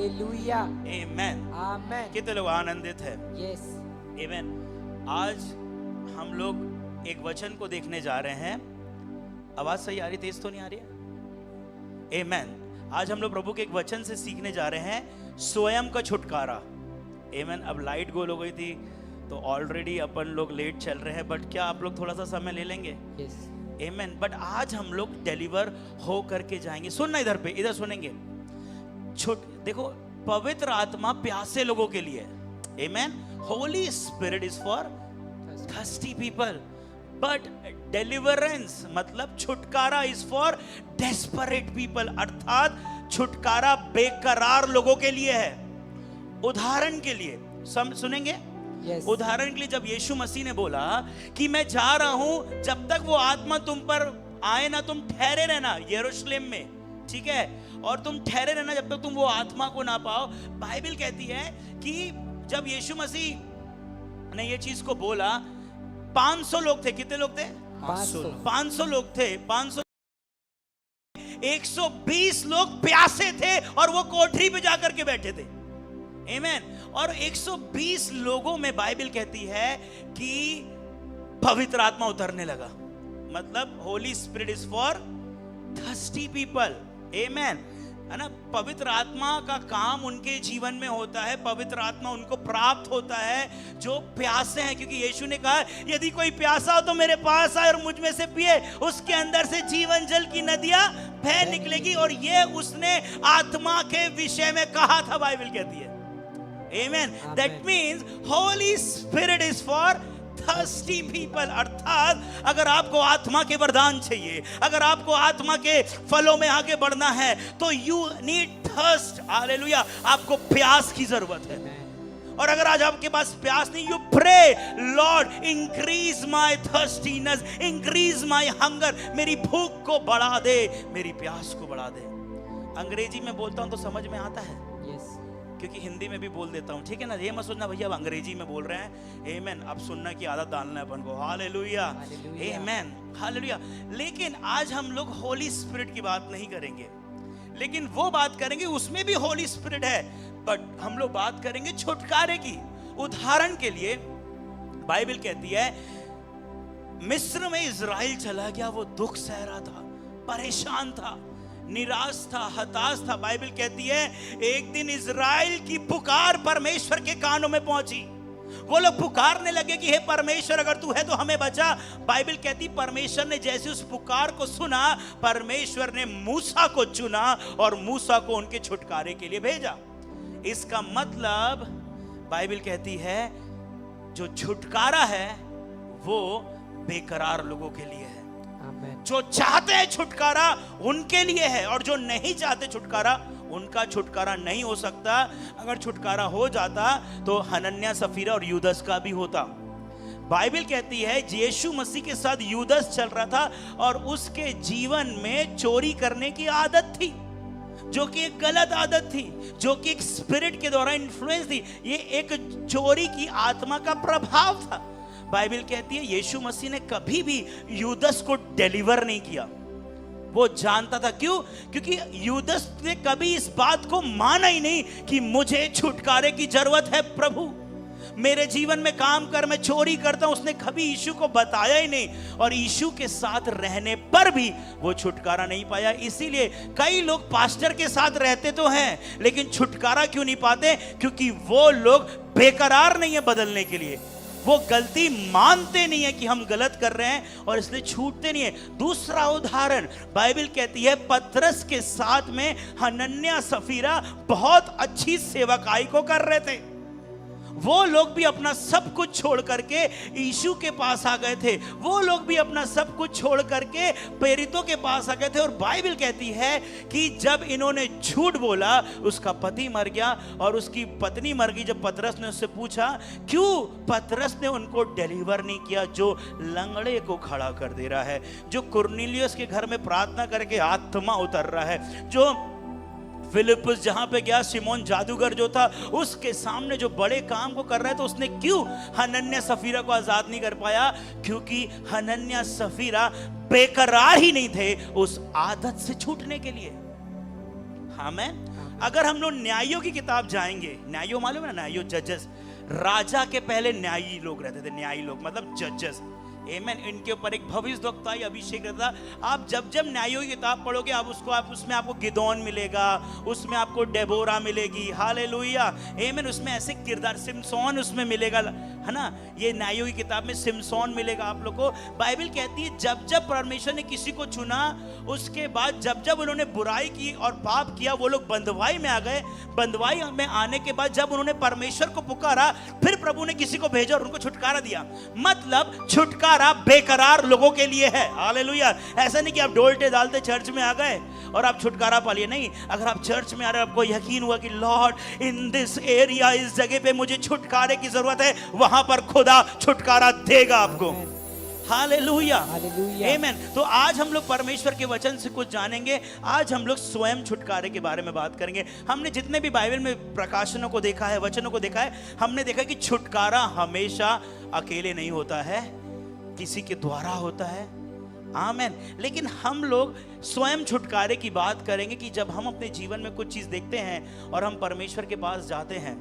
Hallelujah, amen. आमेन। कितने लोग आनंदित है? यस, आमेन। आज हम लोग एक वचन को देखने जा रहे हैं। आवाज सही आ रही, तेज तो नहीं आ रही है? आमेन। आज हम लोग प्रभु के एक वचन से सीखने जा रहे हैं, स्वयं का छुटकारा। आमेन। अब लाइट गोल हो गई थी तो ऑलरेडी अपन लोग लेट चल रहे हैं, बट क्या आप लोग थोड़ा सा समय ले लेंगे? Yes, amen. बट आज हम लोग डिलीवर हो करके जाएंगे। सुनना इधर पे, इधर सुनेंगे। देखो, पवित्र आत्मा प्यासे लोगों के लिए। Amen. Holy spirit is for thirsty people, but deliverance मतलब छुटकारा इज फॉर डेस्परेट पीपल, अर्थात छुटकारा बेकरार लोगों के लिए है। उदाहरण के लिए सुनेंगे। यस, उदाहरण के लिए जब यीशु मसीह ने बोला कि मैं जा रहा हूं, जब तक वो आत्मा तुम पर आए ना, तुम ठहरे रहना यरूशलेम में, ठीक है? और तुम ठहरे रहना जब तक तुम वो आत्मा को ना पाओ। बाइबल कहती है कि जब यीशु मसीह ने ये चीज को बोला, 500 लोग थे। कितने लोग थे? 500 लोग थे। 500, 120 लोग प्यासे थे और वो कोठरी पे जाकर के बैठे थे। आमेन। और 120 लोगों में बाइबल कहती है कि पवित्र आत्मा उतरने लगा। मतलब holy spirit is for thirsty people. Amen, है ना? पवित्र आत्मा का काम उनके जीवन में होता है। पवित्र आत्मा उनको प्राप्त होता है जो प्यासे हैं, क्योंकि यीशु ने कहा यदि कोई प्यासा हो तो मेरे पास आए और मुझ में से पिए, उसके अंदर से जीवन जल की नदियां बह निकलेगी। और ये उसने आत्मा के विषय में कहा था, बाइबल कहती है। Amen. That means Holy Spirit is for thirsty people. अर्थात अगर आपको आत्मा के वरदान चाहिए, अगर आपको आत्मा के फलों में आगे बढ़ना है, तो you need thirst. हालेलुया। आपको प्यास की जरूरत है। और अगर आज आपके पास प्यास नहीं, you pray, Lord, increase my thirstiness, increase my hunger. मेरी भूख को बढ़ा दे, मेरी प्यास को बढ़ा दे। अंग्रेजी में बोलता हूं तो समझ में आता है, क्योंकि हिंदी में भी बोल देता हूं, ठीक है ना? ये मत सोचना भैया अब अंग्रेजी में बोल रहे हैं। आमेन। अब सुनना की आदत डालना है अपन को। हालेलुया, आमेन, हालेलुया। लेकिन आज हम लोग होली स्पिरिट की बात नहीं करेंगे, लेकिन वो बात करेंगे उसमें भी होली स्पिरिट है, बट हम लोग बात करेंगे छुटकारे की। उदाहरण के लिए बाइबल कहती है मिस्र में इजराइल चला गया, वो दुख सह रहा था, परेशान था, निराश था, हताश था। बाइबल कहती है एक दिन इजराइल की पुकार परमेश्वर के कानों में पहुंची। वो लोग पुकारने लगे कि हे परमेश्वर, अगर तू है तो हमें बचा। बाइबल कहती परमेश्वर ने जैसे उस पुकार को सुना, परमेश्वर ने मूसा को चुना और मूसा को उनके छुटकारे के लिए भेजा। इसका मतलब बाइबल कहती है जो छुटकारा है वो बेकरार लोगों के लिए है। जो चाहते हैं छुटकारा उनके लिए है, और जो नहीं चाहते छुटकारा, उनका छुटकारा नहीं हो सकता। अगर छुटकारा हो जाता तो हनन्याह, सफीरा और यूदस का भी होता। बाइबल कहती है यीशु मसीह के साथ यूदस चल रहा था और उसके जीवन में चोरी करने की आदत थी, जो कि एक गलत आदत थी, जो कि एक स्पिरिट के द्वारा इन्फ्लुएंस थी। ये एक चोरी की आत्मा का प्रभाव था। बाइबल कहती है यीशु मसीह ने कभी भी यूदस को डिलीवर नहीं किया। वो जानता था, क्यों? क्योंकि यूदस ने कभी इस बात को माना ही नहीं कि मुझे छुटकारे की जरूरत है। प्रभु मेरे जीवन में काम कर, मैं चोरी करता हूं। उसने कभी यीशु को बताया ही नहीं, और यीशु के साथ रहने पर भी वो छुटकारा नहीं पाया। इसीलिए कई लोग पास्टर के साथ रहते तो हैं, लेकिन छुटकारा क्यों नहीं पाते? क्योंकि वो लोग बेकरार नहीं है बदलने के लिए। वो गलती मानते नहीं है कि हम गलत कर रहे हैं और इसलिए छूटते नहीं है। दूसरा उदाहरण, बाइबल कहती है पतरस के साथ में हनन्याह, सफीरा बहुत अच्छी सेवकाई को कर रहे थे। वो लोग भी अपना सब कुछ छोड़ करके यीशु के पास आ गए थे। वो लोग भी अपना सब कुछ छोड़ करके प्रेरितों के पास आ गए थे। और बाइबल कहती है कि जब इन्होंने झूठ बोला, उसका पति मर गया और उसकी पत्नी मर गई। जब पतरस ने उससे पूछा क्यों पतरस ने उनको डिलीवर नहीं किया, जो लंगड़े को खड़ा कर दे रहा है, जो कुरनेलियुस के घर में प्रार्थना करके आत्मा उतर रहा है, जो फिलिप्पुस जहां पे गया, सिमोन जादूगर जो था उसके सामने जो बड़े काम को कर रहा है, तो उसने क्यों हनन्याह सफीरा को आजाद नहीं कर पाया? क्योंकि हनन्याह सफीरा बेकरार ही नहीं थे उस आदत से छूटने के लिए। आमीन। अगर हम लोग न्यायों की किताब जाएंगे, न्यायों मालूम है ना, न्यायों जजेस, राजा के पहले न्यायी लोग रहते थे, न्यायी लोग मतलब जजेस। आमेन। इनके ऊपर एक भविष्यवक्ता या अभिषेक रहता। आप जब जब न्यायों की किताब पढ़ोगे आप उसमें आपको गिदोन मिलेगा, उसमें आपको डेबोरा मिलेगी, हालेलुया, आमेन। उसमें ऐसे किरदार, सिमसोन उसमें मिलेगा, है ना। ये न्यायों की किताब में सिमसोन मिलेगा आप लोग को। बाइबल कहती है जब जब परमेश्वर ने किसी को चुना, उसके बाद जब जब उन्होंने बुराई की और पाप किया, वो लोग बंधुआई में आ गए। बंधुआई में आने के बाद जब उन्होंने परमेश्वर को पुकारा, फिर प्रभु ने किसी को भेजा और उनको छुटकारा दिया। मतलब छुटकारा बेकरार लोगों के लिए है, हालेलुया। ऐसा नहीं कि आप डोलते डालते चर्च में आ गए और आप छुटकारा पा लिए, नहीं। अगर आप चर्च में आ रहे, आपको यकीन हुआ कि लॉर्ड इन दिस एरिया, इस जगह पे मुझे छुटकारे की जरूरत है, वहां पर खुदा छुटकारा देगा आपको, हालेलुया, आमेन। तो आज हम लोग परमेश्वर के वचन से कुछ जानेंगे। आज हम लोग स्वयं छुटकारे के बारे में बात करेंगे। हमने जितने भी बाइबल में प्रकाशनों को देखा है, वचनों को देखा है, हमने देखा कि छुटकारा हमेशा अकेले नहीं होता है, किसी के द्वारा होता है, आमेन। लेकिन हम लोग स्वयं छुटकारे की बात करेंगे कि जब हम अपने जीवन में कुछ चीज देखते हैं और हम परमेश्वर के पास जाते हैं,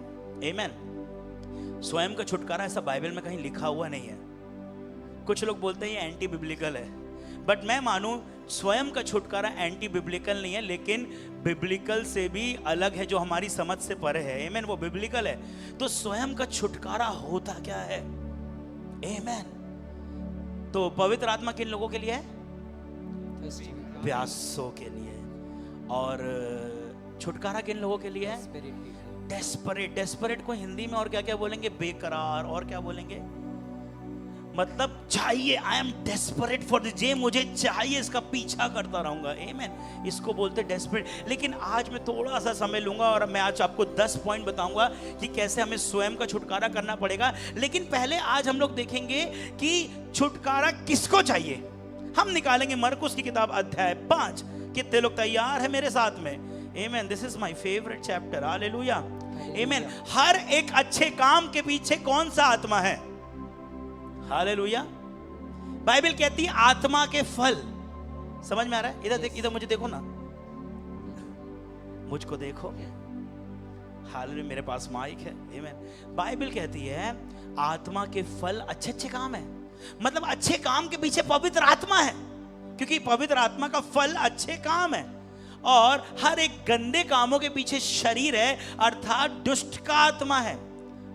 आमेन। स्वयं का छुटकारा ऐसा बाइबल में कहीं लिखा हुआ नहीं है। कुछ लोग बोलते हैं ये एंटी बिब्लिकल है, बट मैं मानूं स्वयं का छुटकारा एंटी बिब्लिकल नहीं है, लेकिन बिब्लिकल से भी अलग है, जो हमारी समझ से परे है, आमेन। वो बिब्लिकल है। तो स्वयं का छुटकारा होता क्या है, आमेन। तो पवित्र आत्मा किन लोगों के लिए है? प्यासों के लिए। और छुटकारा किन लोगों के लिए है? डेस्परेट। डेस्परेट को हिंदी में और क्या क्या बोलेंगे? बेकरार। और क्या बोलेंगे? मतलब चाहिए, I am desperate for this, जे मुझे चाहिए, इसका पीछा करता रहूंगा, आमेन। इसको बोलते डेस्परेट। लेकिन आज मैं थोड़ा सा समय लूंगा और मैं आज आपको 10 पॉइंट बताऊंगा कि कैसे हमें स्वयं का छुटकारा करना पड़ेगा। लेकिन पहले आज हम लोग देखेंगे कि छुटकारा किसको चाहिए। हम निकालेंगे मरकुस की किताब अध्याय 5। कितने लोग तैयार है मेरे साथ में? Amen. This is my favourite chapter, hallelujah, amen. हर एक अच्छे काम के पीछे कौन सा आत्मा है? हालेलुया। बाइबल कहती है आत्मा के फल। समझ में आ रहा है? इधर देख, इधर मुझे देखो ना, मुझको देखो, हालेलुया। मेरे पास माइक है, आमेन। बाइबल कहती है आत्मा के फल अच्छे अच्छे काम है। मतलब अच्छे काम के पीछे पवित्र आत्मा है, क्योंकि पवित्र आत्मा का फल अच्छे काम है। और हर एक गंदे कामों के पीछे शरीर है, अर्थात दुष्ट का आत्मा है।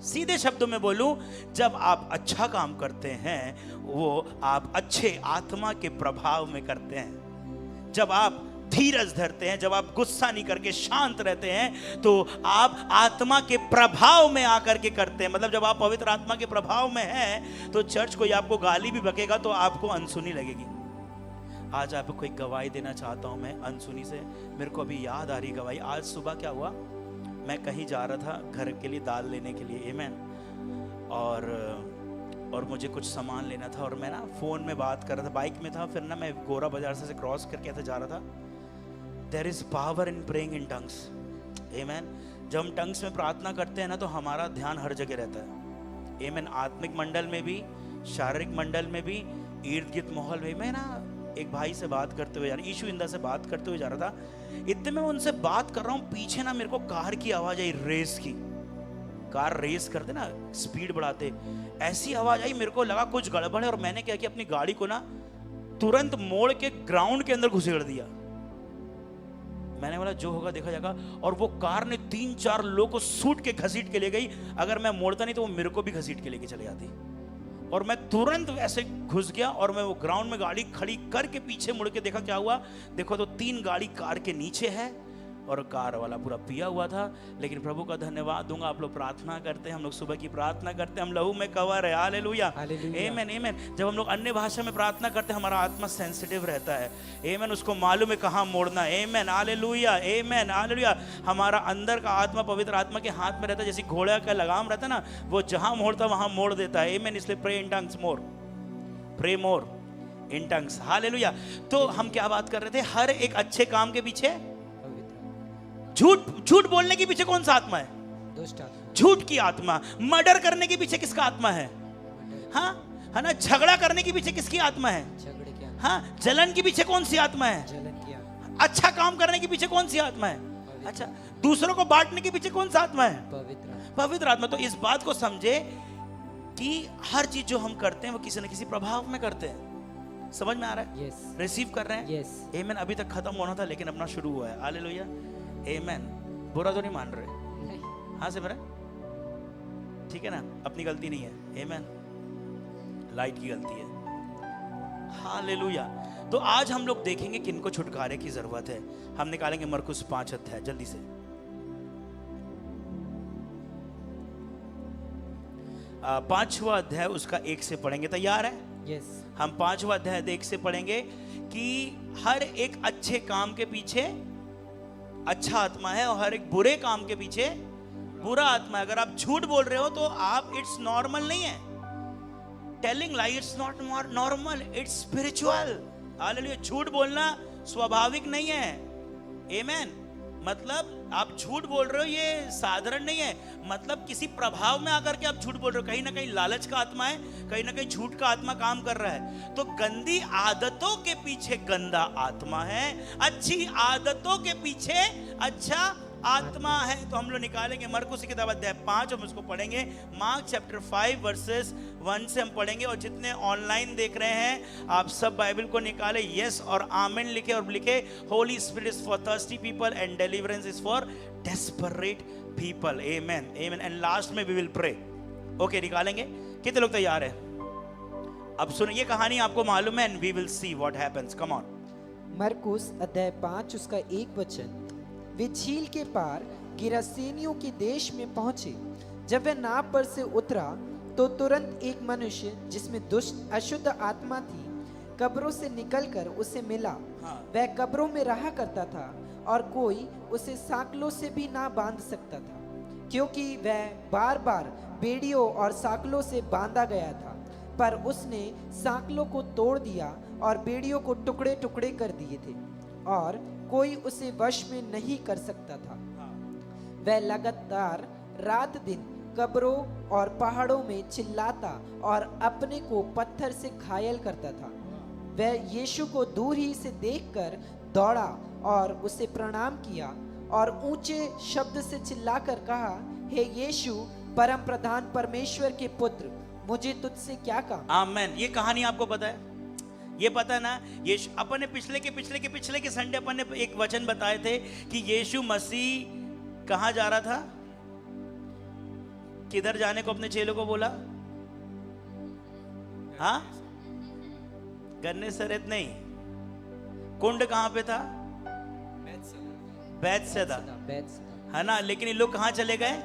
सीधे शब्दों में बोलूं, जब आप अच्छा काम करते हैं वो आप अच्छे आत्मा के प्रभाव में करते हैं। जब आप धीरज धरते हैं, जब आप गुस्सा नहीं करके शांत रहते हैं, तो आप आत्मा के प्रभाव में आकर के करते हैं। मतलब जब आप पवित्र आत्मा के प्रभाव में हैं, तो चर्च कोई आपको गाली भी बकेगा तो आपको अनसुनी लगेगी। आज आपको एक गवाही देना चाहता हूं मैं अनसुनी से। मेरे को अभी याद आ रही गवाही। आज सुबह क्या हुआ, मैं कहीं जा रहा था घर के लिए दाल लेने के लिए, आमेन। और मुझे कुछ सामान लेना था और मैं ना फोन में बात कर रहा था, बाइक में था। फिर ना मैं गोरा बाजार से क्रॉस करके ऐसे जा रहा था। There is power in praying in tongues, amen. जब हम टंग्स में प्रार्थना करते हैं ना, तो हमारा ध्यान हर जगह रहता है, आमेन। आत्मिक मंडल में भी, शारीरिक मंडल में भी, इर्द गिर्द माहौल में। मैं ना एक भाई से बात करते हुए, यार ईशु इंदा से बात करते हुए जा रहा था। इतने में उनसे बात कर रहा हूँ, पीछे ना मेरे को कार की आवाज आई, रेस की। कार रेस करते ना, स्पीड बढ़ाते, ऐसी आवाज आई। मेरे को लगा कुछ गड़बड़ है और मैंने क्या किया, अपनी गाड़ी को ना तुरंत मोड़ के ग्राउंड के अंदर घुसेड़ दिया। मैंने बोला जो होगा देखा जाएगा। और वो कार ने 3-4 लोगों को सूट के घसीट के ले गई। अगर मैं मोड़ता नहीं तो वो मेरे को भी घसीट के लेके चले जाती। और मैं तुरंत ऐसे घुस गया और मैं वो ग्राउंड में गाड़ी खड़ी करके पीछे मुड़ के देखा क्या हुआ। देखो तो 3 गाड़ी कार के नीचे है और कार वाला पूरा पिया हुआ था। लेकिन प्रभु का धन्यवाद दूंगा, आप लोग प्रार्थना करते हैं, हम लोग सुबह की प्रार्थना करते हैं, हम लहू में कवर है, हालेलुया, आमेन, आमेन। जब हम लोग अन्य भाषा में प्रार्थना करते हैं, हमारा आत्मा सेंसिटिव रहता है, आमेन। उसको मालूम है कहाँ मोड़ना, आमेन, हालेलुया, आमेन, हालेलुया। हमारा अंदर का आत्मा पवित्र आत्मा के हाथ में रहता है। जैसे घोड़े का लगाम रहता है ना, वो जहां मोड़ता वहां मोड़ देता है, आमेन। इसलिए pray in tongues more, pray more in tongues, hallelujah. तो हम क्या बात कर रहे थे? हर एक अच्छे काम के पीछे झूठ बोलने के पीछे कौन सा आत्मा है? दुष्ट आत्मा, झूठ की आत्मा। मर्डर करने के पीछे किसका आत्मा है? हाँ, है ना। झगड़ा करने के पीछे किसकी आत्मा है? झगड़े की। हाँ, जलन के पीछे कौन सी आत्मा है? जलन की। अच्छा काम करने के पीछे कौन सी आत्मा है? अच्छा, दूसरों को बांटने के पीछे कौन सा आत्मा है? पवित्र आत्मा। तो इस बात को समझे कि हर चीज जो हम करते हैं वो किसी न किसी प्रभाव में करते हैं। समझ में आ रहा है? यस। रिसीव कर रहे हैं? यस। आमेन। अभी तक खत्म होना था लेकिन अपना शुरू हुआ है। हालेलुया। आमेन। बुरा तो नहीं मान रहे? हाँ से मेरा ठीक है ना, अपनी गलती नहीं है। आमेन। लाइट की गलती है। हालेलुया। तो आज हम लोग देखेंगे किनको छुटकारे की जरूरत है। हम निकालेंगे मरकुस 5 अध्याय जल्दी से। 5वां अध्याय उसका 1 से पढ़ेंगे। तैयार है? यस। हम 5वां अध्याय 1 से पढ़ेंगे कि हर एक अच्छे काम के पीछे अच्छा आत्मा है और हर एक बुरे काम के पीछे बुरा आत्मा है। अगर आप झूठ बोल रहे हो तो आप इट्स नॉर्मल नहीं है। Telling lie it's not normal, it's spiritual. Hallelujah. झूठ बोलना स्वाभाविक नहीं है। आमेन। मतलब आप झूठ बोल रहे हो ये साधारण नहीं है। मतलब किसी प्रभाव में आकर के आप झूठ बोल रहे हो। कहीं ना कहीं लालच का आत्मा है, कहीं ना कहीं झूठ का आत्मा काम कर रहा है। तो गंदी आदतों के पीछे गंदा आत्मा है, अच्छी आदतों के पीछे अच्छा आत्मा है। तो हम लोग निकालेंगे मरकुस की किताब अध्याय 5, हम उसको पढ़ेंगे। मार्क चैप्टर 5 वर्सेस 1 से हम पढ़ेंगे। और जितने ऑनलाइन देख रहे हैं आप सब बाइबल को निकाले, यस और आमेन लिखे और लिखे Holi spirit is for thirsty people and deliverance is for desperate people. Amen amen. And last में वी विल प्रे। ओके, निकालेंगे। कितने लोग तैयार है? अब सुनिए, कहानी आपको मालूम है and we will see what happens. Come on. मरकुस अध्याय 5 उसका 1 वचन। वे झील के पार गिरासेनियों के देश में पहुंचे। जब वह नाव पर से उतरा तो तुरंत एक मनुष्य जिसमें दुष्ट अशुद्ध आत्मा थी कब्रों से निकलकर उसे मिला। वह कब्रों में रहा करता था और कोई उसे साकलों से भी ना बांध सकता था, क्योंकि वह बार बार बेड़ियों और साकलों से बांधा गया था। पर उसने साकलों को तोड़ दिया और बेड़ियों को टुकड़े टुकड़े कर दिए थे और कोई उसे वश में नहीं कर सकता था। वह लगातार रात दिन कब्रों और पहाड़ों में चिल्लाता और अपने को पत्थर से घायल करता था। वह यीशु को दूर ही से देखकर दौड़ा और उसे प्रणाम किया और ऊंचे शब्द से चिल्लाकर कहा, हे यीशु, परम प्रधान परमेश्वर के पुत्र, मुझे तुझसे क्या काम? आमेन। ये कहानी आपको पता है? ये पता है ना? यीशु अपन ने पिछले के संडे अपन ने एक वचन बताए थे कि यीशु मसीह कहां जा रहा था, किधर जाने को अपने चेलों को बोला? हाँ, गन्नेसरेत नहीं, कुंड कहां पे था? बैतसैदा, है ना? लेकिन ये लोग कहां चले गए?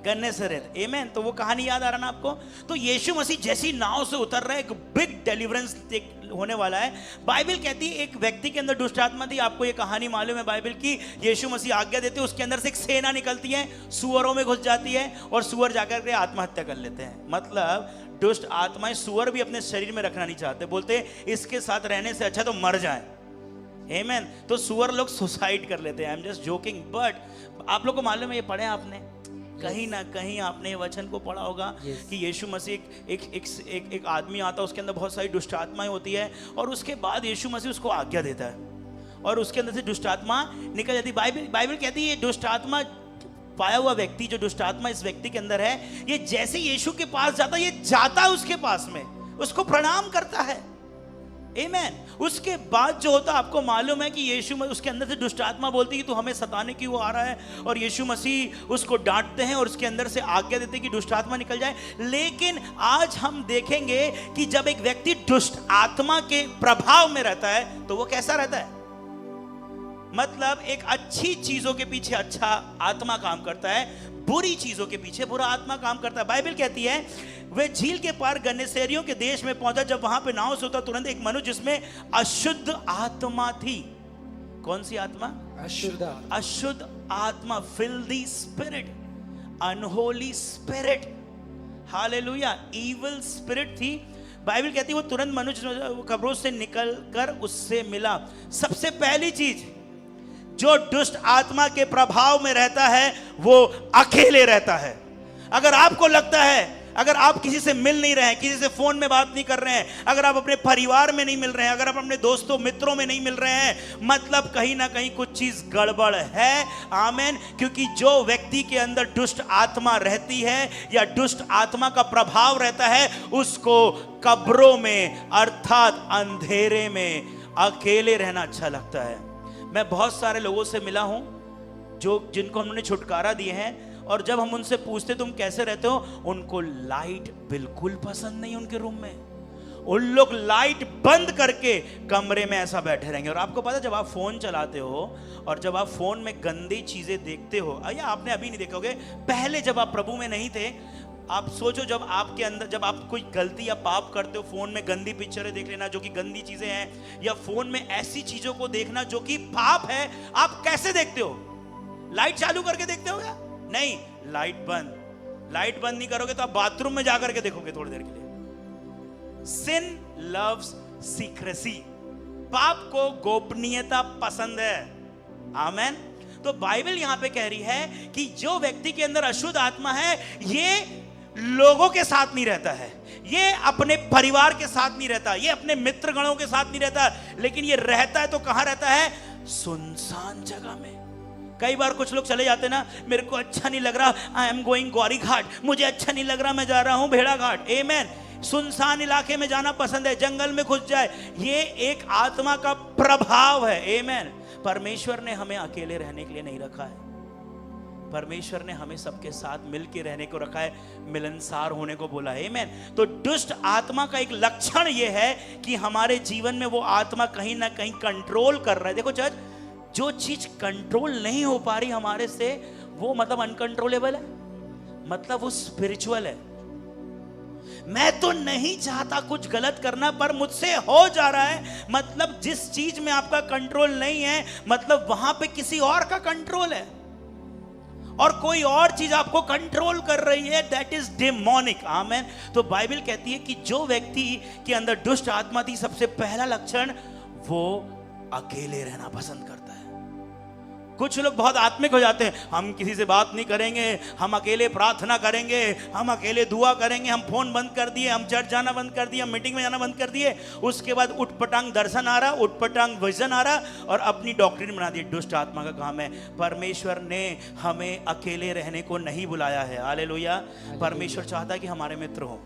गन्नेसरेत। आमेन। तो वो कहानी याद आ रहा ना आपको? तो यीशु मसीह जैसी नाव से उतर रहा है, एक बिग डिलीवरेंस होने वाला है। बाइबल कहती है एक व्यक्ति के अंदर दुष्ट आत्मा थी। आपको ये कहानी मालूम है बाइबल की? यीशु मसीह आज्ञा देते हैं, उसके अंदर से एक सेना निकलती है, सुअरों में घुस जाती है और सुअर जाकर के आत्महत्या कर लेते हैं। मतलब दुष्ट आत्माएं सुअर भी अपने शरीर में रखना नहीं चाहते, बोलते इसके साथ रहने से अच्छा तो मर जाए। आमेन। तो सुअर लोग सुसाइड कर लेते हैं। I am just joking, but आप लोग को मालूम है, ये पढ़े आपने कहीं ना कहीं, आपने वचन को पढ़ा होगा कि यीशु मसीह एक आदमी आता है, उसके अंदर बहुत सारी दुष्ट आत्माएं होती है और उसके बाद यीशु मसीह उसको आज्ञा देता है और उसके अंदर से दुष्ट आत्मा निकल जाती है। बाइबल कहती है ये दुष्ट आत्मा, पाया हुआ व्यक्ति, जो दुष्ट आत्मा इस व्यक्ति के अंदर है, ये जैसे यीशु के पास जाता है, ये जाता है उसके पास में, उसको प्रणाम करता है। आमेन। उसके बाद जो होता आपको मालूम है कि यीशु उसके अंदर से दुष्ट आत्मा बोलती है कि तू हमें सताने क्यों आ रहा है, और यीशु मसीह उसको डांटते हैं और उसके अंदर से आज्ञा देते हैं कि दुष्ट आत्मा निकल जाए। लेकिन आज हम देखेंगे कि जब एक व्यक्ति दुष्ट आत्मा के प्रभाव में रहता है तो वो कैसा रहता है? मतलब एक अच्छी चीजों के पीछे अच्छा आत्मा काम करता है, बुरी चीजों के पीछे बुरा आत्मा काम करता है। बाइबल कहती है वे झील के पार गन्नेसेरियों के देश में पहुंचा। जब वहां पे नाव से उतरा तुरंत एक मनुष्य जिसमें अशुद्ध आत्मा थी। कौन सी आत्मा? अशुद्ध आत्मा, filthy spirit, unholy spirit, hallelujah, evil spirit थी। बाइबल कहती है वो तुरंत मनुष्य कब्रों से निकल कर उससे मिला। सबसे पहली चीज, जो दुष्ट आत्मा के प्रभाव में रहता है वो अकेले रहता है। अगर आपको लगता है, अगर आप किसी से मिल नहीं रहे हैं, किसी से फोन में बात नहीं कर रहे हैं, अगर आप अपने परिवार में नहीं मिल रहे हैं, अगर आप अपने दोस्तों मित्रों में नहीं मिल रहे हैं, मतलब कहीं ना कहीं कुछ चीज गड़बड़ है। आमीन। क्योंकि जो व्यक्ति के अंदर दुष्ट आत्मा रहती है या दुष्ट आत्मा का प्रभाव रहता है, उसको कब्रों में अर्थात अंधेरे में अकेले रहना अच्छा लगता है। मैं बहुत सारे लोगों से मिला हूं जिनको हमने छुटकारा दिए हैं, और जब हम उनसे पूछते तुम कैसे रहते हो, उनको लाइट बिल्कुल पसंद नहीं उनके रूम में। उन लोग लाइट बंद करके कमरे में ऐसा बैठे रहेंगे। और आपको पता है, जब आप फोन चलाते हो और जब आप फोन में गंदी चीजें देखते हो, या आपने अभी नहीं देखोगे, पहले जब आप प्रभु में नहीं थे, आप सोचो जब आपके अंदर, जब आप कोई गलती या पाप करते हो, फोन में गंदी पिक्चरें देख लेना जो कि गंदी चीजें हैं, या फोन में ऐसी चीजों को देखना जो कि पाप है, आप कैसे देखते हो? लाइट चालू करके देखते हो क्या? नहीं, लाइट बंद नहीं करोगे तो आप बाथरूम में जाकर के देखोगे थोड़ी देर के लिए। सिन लव्स सीक्रेसी, पाप को गोपनीयता पसंद है। आमेन। तो बाइबल यहां पे कह रही है कि जो व्यक्ति के अंदर अशुद्ध आत्मा है, ये लोगों के साथ नहीं रहता है, ये अपने परिवार के साथ नहीं रहता, ये अपने मित्र गणों के साथ नहीं रहता, लेकिन ये रहता है तो कहां रहता है? सुनसान जगह में। कई बार कुछ लोग चले जाते ना, मेरे को अच्छा नहीं लग रहा, I am going Gauri Ghat, मुझे अच्छा नहीं लग रहा, मैं जा रहा हूं भेड़ा घाट। आमेन। सुनसान इलाके में जाना पसंद है, जंगल में घुस जाए, ये एक आत्मा का प्रभाव है। आमेन। परमेश्वर ने हमें अकेले रहने के लिए नहीं रखा है, परमेश्वर ने हमें सबके साथ मिलकर रहने को रखा है, मिलनसार होने को बोला है। आमीन। तो दुष्ट आत्मा का एक लक्षण यह है कि हमारे जीवन में वो आत्मा कहीं ना कहीं कंट्रोल कर रहा है। देखो चर्च, जो चीज कंट्रोल नहीं हो पा रही हमारे से, वो मतलब अनकंट्रोलेबल है, मतलब वो स्पिरिचुअल है। मैं तो नहीं चाहता कुछ गलत करना, पर मुझसे हो जा रहा है, मतलब जिस चीज में आपका कंट्रोल नहीं है, मतलब वहां पे किसी और का कंट्रोल है और कोई और चीज आपको कंट्रोल कर रही है, दैट इज डेमोनिक। आमेन। तो बाइबल कहती है कि जो व्यक्ति के अंदर दुष्ट आत्मा थी, सबसे पहला लक्षण, वो अकेले रहना पसंद करता है। कुछ लोग बहुत आत्मिक हो जाते हैं, हम किसी से बात नहीं करेंगे, हम अकेले प्रार्थना करेंगे, हम अकेले दुआ करेंगे, हम फोन बंद कर दिए, हम चर्च जाना बंद कर दिए, हम मीटिंग में जाना बंद कर दिए, उसके बाद उठपटांग दर्शन आ रहा, उठपटांग विजन आ रहा और अपनी डॉक्ट्रिन बना दी। दुष्ट आत्मा का काम है। परमेश्वर ने हमें अकेले रहने को नहीं बुलाया है। हालेलुया। परमेश्वर चाहता है कि हमारे मित्र हो,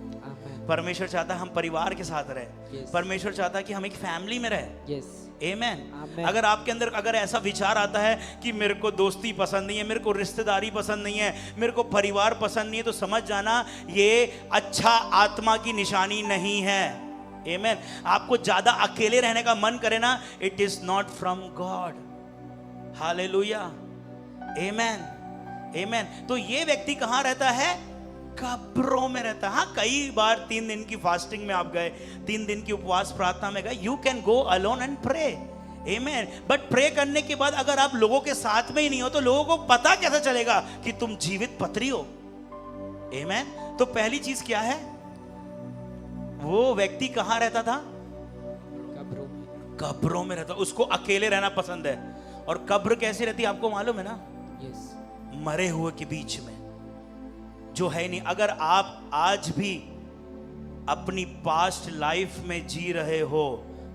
परमेश्वर चाहता है हम परिवार के साथ रहे, परमेश्वर चाहता है कि हम एक फैमिली में रहे। आमेन। अगर आपके अंदर अगर ऐसा विचार आता है कि मेरे को दोस्ती पसंद नहीं है, मेरे को रिश्तेदारी पसंद नहीं है, मेरे को परिवार पसंद नहीं है, तो समझ जाना ये अच्छा आत्मा की निशानी नहीं है। आमेन। आपको ज्यादा अकेले रहने का मन करे ना, it is not from God. Hallelujah. Amen. Amen. तो ये व्यक्ति कहां रहता है? कब्रों में रहता है। हाँ, कई बार 3 दिन की फास्टिंग में आप गए, 3 दिन की उपवास प्रार्थना में गए, you can go alone and pray. Amen. But pray करने के बाद अगर आप लोगों के साथ में ही नहीं हो, तो लोगों को पता कैसे चलेगा कि तुम जीवित पत्री हो? आमेन। तो पहली चीज क्या है? वो व्यक्ति कहां रहता था? कब्रों में। कब्रों में रहता, उसको अकेले रहना पसंद है। और कब्र कैसी रहती है आपको मालूम है ना? मरे हुए के बीच में, जो है नहीं। अगर आप आज भी अपनी पास्ट लाइफ में जी रहे हो,